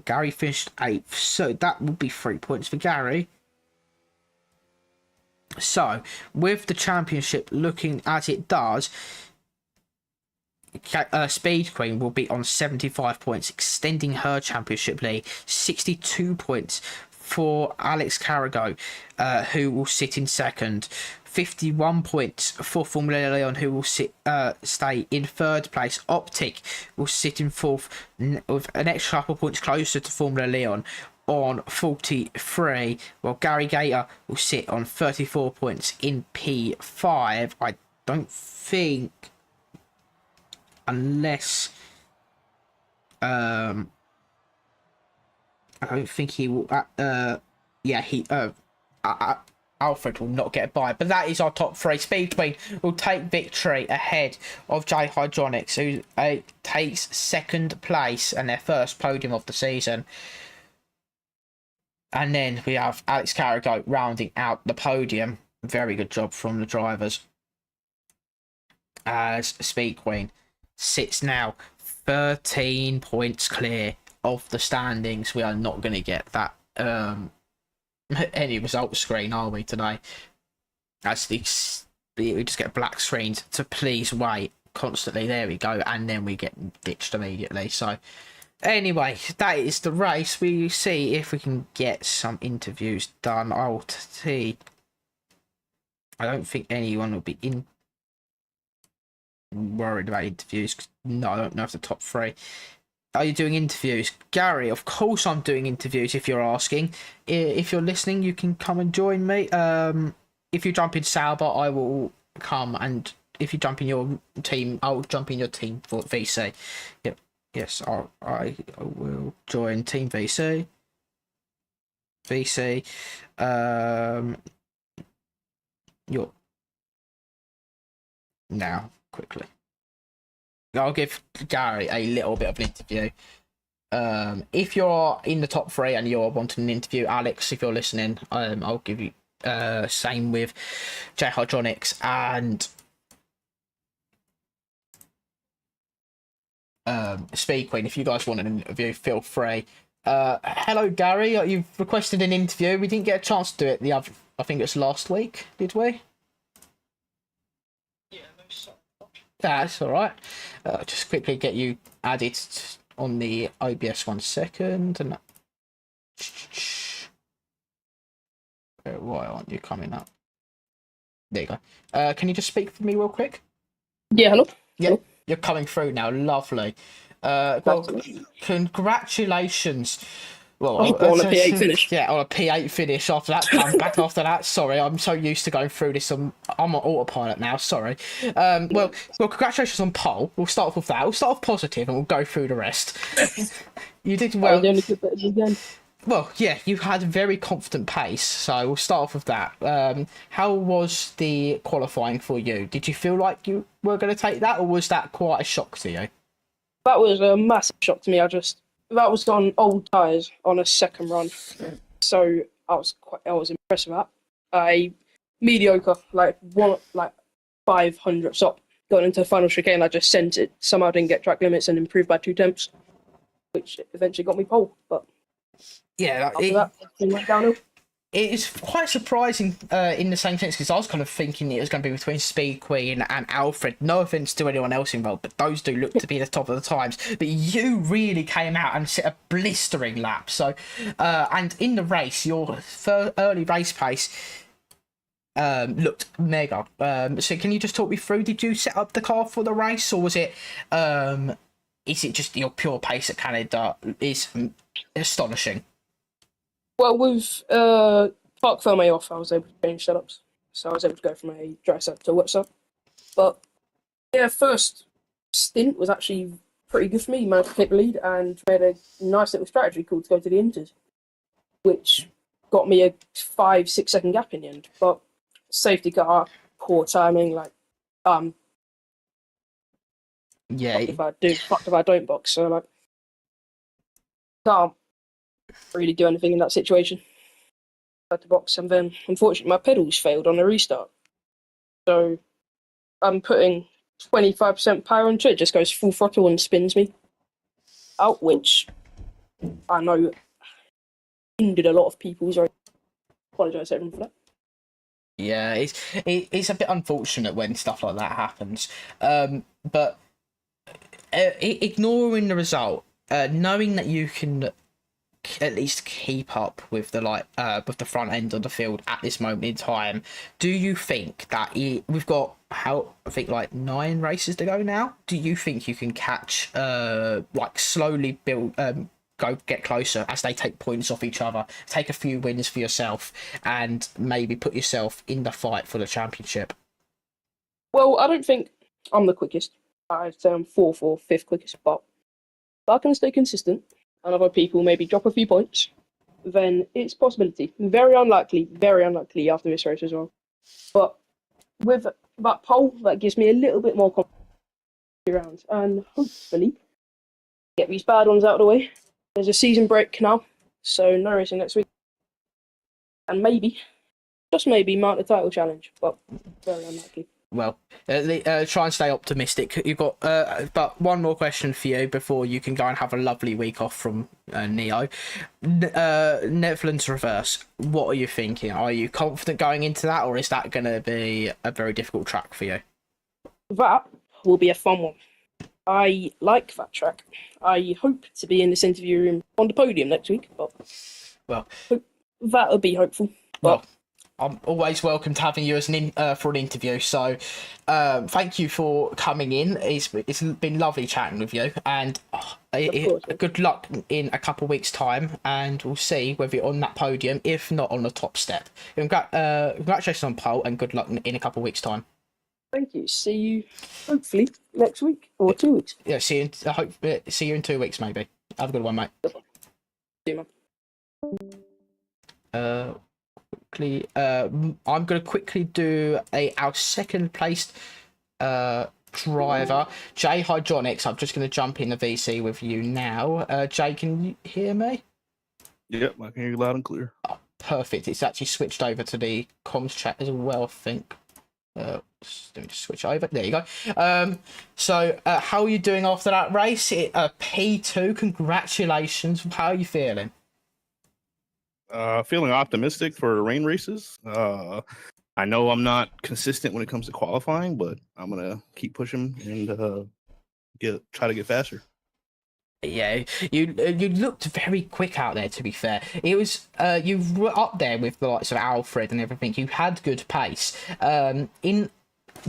Gary finished 8th, so that will be 3 points for Gary. So with the championship looking as it does, Speed Queen will be on 75 points, extending her championship lead. 62 points for Alex Carrago, who will sit in second. 51 points for Formula Leon, who will stay in third place. Optic will sit in fourth with an extra couple of points closer to Formula Leon on 43, while Gary Gator will sit on 34 points in P5. I don't think, unless I don't think he will Alfred will not get by, but that is our top 3. Speed Queen will take victory ahead of J Hydronics, who takes second place and their first podium of the season. And then we have Alex Carrago rounding out the podium. Very good job from the drivers, as Speed Queen sits now 13 points clear of the standings. We are not going to get that any results screen, are we, today? As we just get black screens to please wait constantly. There we go, and then we get ditched immediately. So anyway, that is the race. We see if we can get some interviews done. I'll see. I don't think anyone will be worried about interviews. No, I don't know if the top 3. Are you doing interviews? Gary, of course I'm doing interviews, if you're asking. If you're listening, you can come and join me. If you jump in Sauber, I will come, and if you jump in your team, I'll jump in your team for VC. Yep. Yes, I will join Team VC. VC. Now, quickly. I'll give Gary a little bit of an interview. If you're in the top 3 and you're wanting an interview, Alex, if you're listening, I'll give you same with J Hydronics and Speed Queen. If you guys want an interview, feel free. Hello, Gary. You've requested an interview. We didn't get a chance to do it I think it's last week, did we? That's all right. Just quickly get you added on the OBS 1 second. And why aren't you coming up? There you go. Can you just speak for me real quick? Yeah, hello. Yeah, hello. You're coming through now. Lovely. Well, congratulations. Well, on a P8 finish. Yeah, on a P8 finish after that comeback. After that, sorry, I'm so used to going through this. I'm on autopilot now. Sorry. Well, congratulations on pole. We'll start off with that. We'll start off positive, and we'll go through the rest. You did well. Well, yeah, you had a very confident pace, so we'll start off with that. How was the qualifying for you? Did you feel like you were going to take that, or was that quite a shock to you? That was a massive shock to me. That was on old tyres on a second run, so I was impressed with that. I mediocre, like 500 stop going into the final chicane. I just sent it. Somehow didn't get track limits and improved by 2 tenths, which eventually got me pole. But yeah, that went downhill. It is quite surprising in the same sense, because I was kind of thinking it was going to be between Speed Queen and Alfred. No offense to anyone else involved, but those do look to be the top of the times. But you really came out and set a blistering lap. So, and in the race, your early race pace looked mega. So can you just talk me through? Did you set up the car for the race, or was it? Is it just your pure pace at Canada is astonishing? Well, with Park Ferme off, I was able to change setups. So I was able to go from a dry setup to a wet setup. But yeah, first stint was actually pretty good for me. Managed to take the lead and made a nice little strategy call to go to the inters, which got me a 5-6 second gap in the end. But safety car, poor timing, like Yeah, fucked if I don't box. So like can't really do anything in that situation. I had to box, and then unfortunately my pedals failed on a restart. So I'm putting 25% power into it, just goes full throttle and spins me out, which I know hindered a lot of people's. I apologise to everyone for that. yeah, it's a bit unfortunate when stuff like that happens. But ignoring the result, knowing that you can at least keep up with the front end of the field at this moment in time, do you think that we've got I think like 9 races to go now? Do you think you can catch slowly build get closer as they take points off each other, take a few wins for yourself, and maybe put yourself in the fight for the championship? Well, I don't think I'm the quickest. I'd say I'm 4th or 5th quickest, but if I can stay consistent and other people maybe drop a few points, then it's a possibility. Very unlikely after this race as well. But with that pole, that gives me a little bit more confidence around, and hopefully get these bad ones out of the way. There's a season break now, so no racing next week. And maybe, just maybe, mount the title challenge, but very unlikely. Well, try and stay optimistic. You've got, but one more question for you before you can go and have a lovely week off from Neo. Netherlands reverse. What are you thinking? Are you confident going into that, or is that going to be a very difficult track for you? That will be a fun one. I like that track. I hope to be in this interview room on the podium next week, but well, that would be hopeful. But well, I'm always welcome to having you as for an interview. So, thank you for coming in. It's been lovely chatting with you, and good luck in a couple of weeks' time. And we'll see whether you're on that podium, if not on the top step. Congratulations on pole, and good luck in a couple of weeks' time. Thank you. See you hopefully next week or 2 weeks. Yeah, see you in 2 weeks maybe. Have a good one, mate. See you, man. I'm going to quickly do our second placed driver, Jay Hydronics. I'm just going to jump in the VC with you now. Jay, can you hear me? Yep, I can hear you loud and clear. Oh, perfect. It's actually switched over to the comms chat as well, I think. Let me just switch over. There you go. So how are you doing after that race? P2. Congratulations. How are you feeling? Feeling optimistic for rain races. I know I'm not consistent when it comes to qualifying, but I'm gonna keep pushing and try to get faster. Yeah, you looked very quick out there. To be fair, it was you were up there with the likes of Alfred and everything. You had good pace.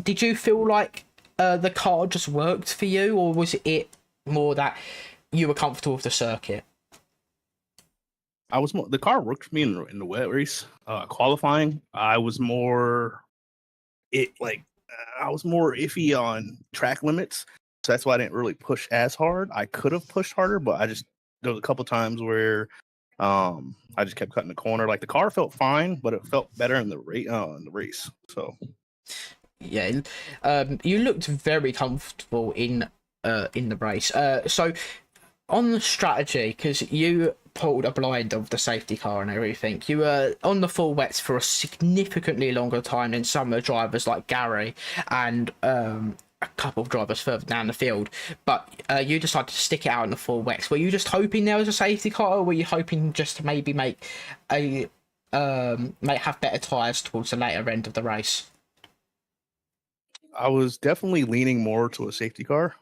Did you feel like the car just worked for you, or was it more that you were comfortable with the circuit? The car worked for me in the wet race. Qualifying, I was more iffy on track limits, so that's why I didn't really push as hard. I could have pushed harder, but there was a couple times where I just kept cutting the corner. Like the car felt fine, but it felt better in the race. So yeah, you looked very comfortable in the race. So on the strategy, because you pulled a blind of the safety car and everything, you were on the full wets for a significantly longer time than some of the drivers like Gary and a couple of drivers further down the field, but you decided to stick it out in the full wets. Were you just hoping there was a safety car, or were you hoping just to maybe have better tyres towards the later end of the race? I was definitely leaning more to a safety car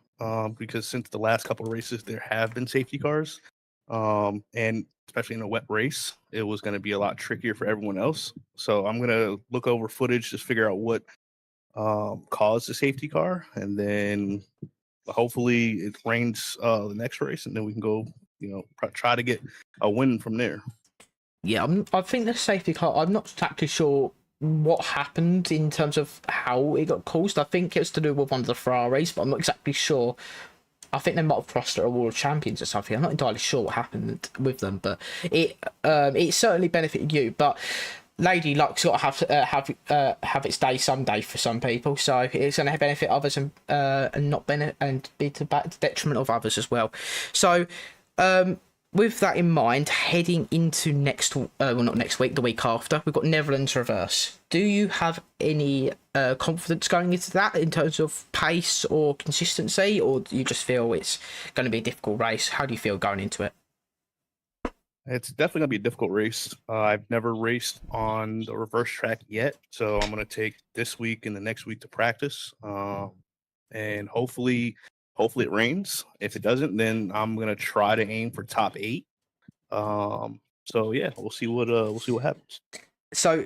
because since the last couple of races there have been safety cars, and especially in a wet race, it was going to be a lot trickier for everyone else. So I'm going to look over footage, just figure out what caused the safety car, and then hopefully it rains the next race, and then we can go, try to get a win from there. Yeah, I think the safety car, I'm not exactly sure what happened in terms of how it got caused. I think it was to do with one of the Ferraris, but I'm not exactly sure I think they might have crossed a World Champions or something. I'm not entirely sure what happened with them, but it certainly benefited you. But Lady Luck's got to have its day someday for some people, so it's going to benefit others and not be to the detriment of others as well. So with that in mind, heading into not next week, the week after, we've got Netherlands Reverse. Do you have any confidence going into that in terms of pace or consistency, or do you just feel it's going to be a difficult race? How do you feel going into it? It's definitely going to be a difficult race. I've never raced on the reverse track yet, so I'm going to take this week and the next week to practice. And hopefully it rains. If it doesn't, then I'm going to try to aim for top 8. So yeah, we'll see what happens. So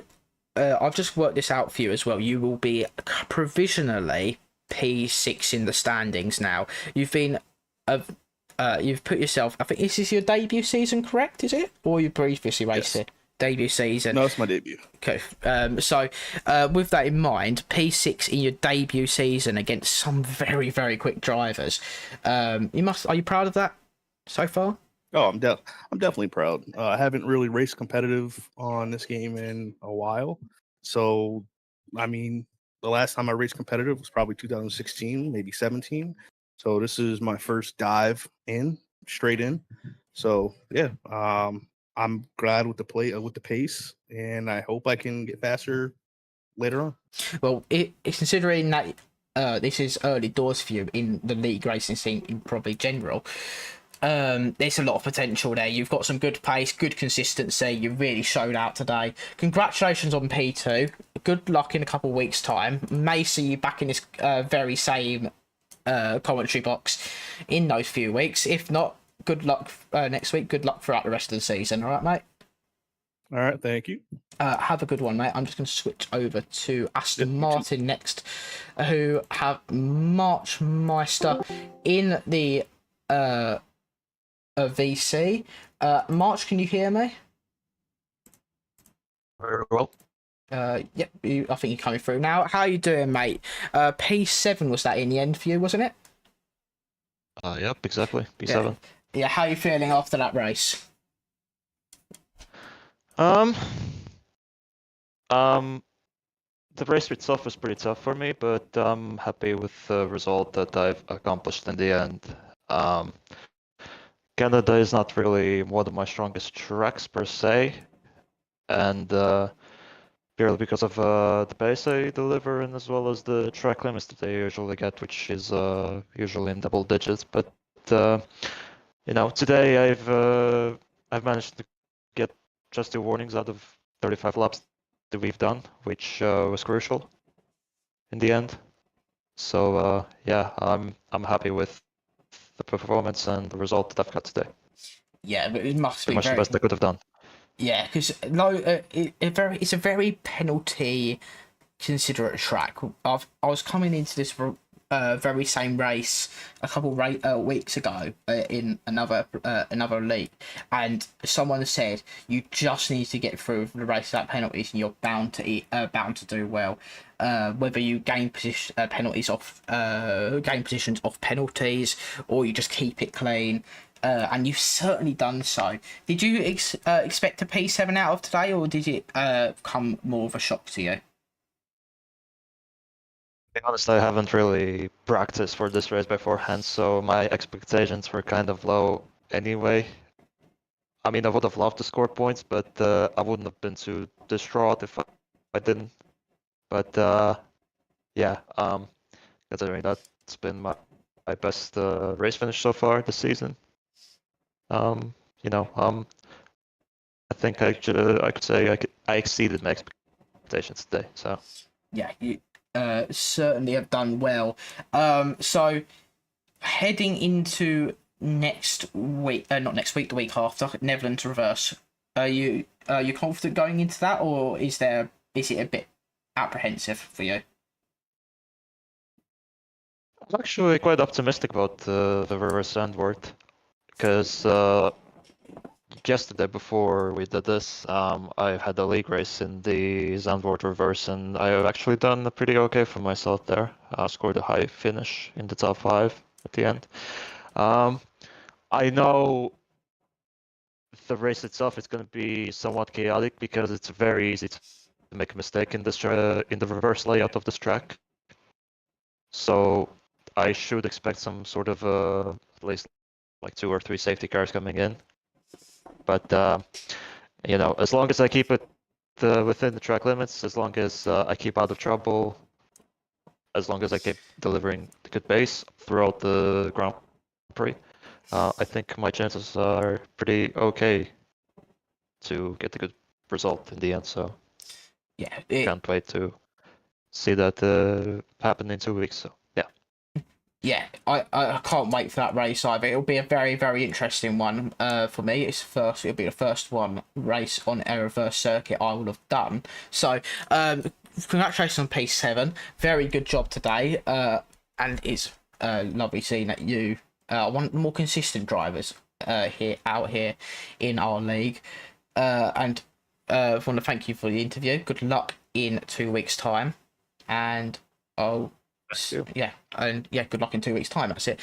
I've just worked this out for you as well. You will be provisionally P6 in the standings now. You've been you've put yourself, I think this is your debut season, correct? Is it? Or you previously raced it? Debut season. No, it's my debut. Okay. So with that in mind, P6 in your debut season against some very, very quick drivers. Are you proud of that so far? Oh, I'm definitely proud. I haven't really raced competitive on this game in a while. So, I mean, the last time I raced competitive was probably 2016, maybe 17. So this is my first dive straight in. So yeah, I'm glad with the pace, and I hope I can get faster later on. Well, it's considering that this is early doors for you in the league racing scene in probably general. There's a lot of potential there. You've got some good pace, good consistency. You really showed out today. Congratulations on P2. Good luck in a couple of weeks' time. May see you back in this very same commentary box in those few weeks. If not, good luck next week. Good luck throughout the rest of the season. All right, mate? All right, thank you. Have a good one, mate. I'm just going to switch over to Aston Martin next, who have Marchmeister in the VC. March, can you hear me? Very well. Yep, I think you're coming through now. How you doing, mate? P7 was that in the end for you, wasn't it? Yep, exactly. P7. Yeah, how are you feeling after that race? The race itself was pretty tough for me, but I'm happy with the result that I've accomplished in the end. Canada is not really one of my strongest tracks per se, and purely because of the pace I deliver and as well as the track limits that I usually get, which is usually in double digits. But today I've managed to get just 2 warnings out of 35 laps that we've done, which was crucial in the end. So yeah, I'm happy with the performance and the result that I've got today. Yeah, but it must be much the best I could have done. Yeah, because it's a very penalty considerate track. I was coming into this very same race a couple weeks ago in another league, and someone said you just need to get through the race without penalties, and you're bound to do well. Whether you gain penalties off gain positions off penalties, or you just keep it clean. And you've certainly done so. Did you expect a P7 out of today, or did it come more of a shock to you? To be honest, I haven't really practiced for this race beforehand, so my expectations were kind of low anyway. I mean, I would have loved to score points, but I wouldn't have been too distraught if I didn't. But yeah, considering that's been my best race finish so far this season. I think I could say I exceeded my expectations today. So yeah, you certainly have done well. So heading into next week, not next week, the week after, Netherlands Reverse. Are you confident going into that, or is it a bit apprehensive for you? I'm actually quite optimistic about the Reverse Zandvoort, because yesterday before we did this, I had a league race in the Zandvoort Reverse, and I have actually done pretty okay for myself there. I scored a high finish in the top 5 at the end. I know the race itself is going to be somewhat chaotic because it's very easy to make a mistake in this in the reverse layout of this track. So I should expect some sort of at least like 2 or 3 safety cars coming in. But you know, as long as I keep it within the track limits, as long as I keep out of trouble, as long as I keep delivering the good pace throughout the Grand Prix, I think my chances are pretty okay to get a good result in the end. So Yeah, can't wait to see that happen in 2 weeks. So yeah. yeah, I can't wait for that race either. It'll be a very, very interesting one for me. It'll be the first race on a reverse circuit I will have done. So congratulations on P7. Very good job today. And it's lovely seeing that you want more consistent drivers out here in our league. And I want to thank you for the interview. Good luck in 2 weeks' time. And yeah, and yeah, good luck in 2 weeks' time. That's it.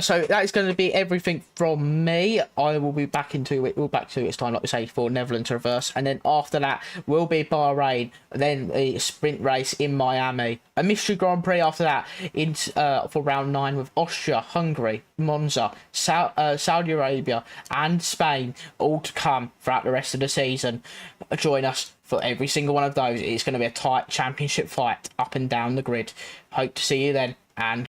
So that is going to be everything from me. I will be back in 2 weeks. We'll back 2 weeks' time, like we say, for Netherlands reverse, and then after that will be Bahrain. Then a sprint race in Miami, a mystery Grand Prix after that in for round 9 with Austria, Hungary, Monza, Saudi Arabia, and Spain, all to come throughout the rest of the season. Join us for every single one of those. It's going to be a tight championship fight up and down the grid. Hope to see you then, and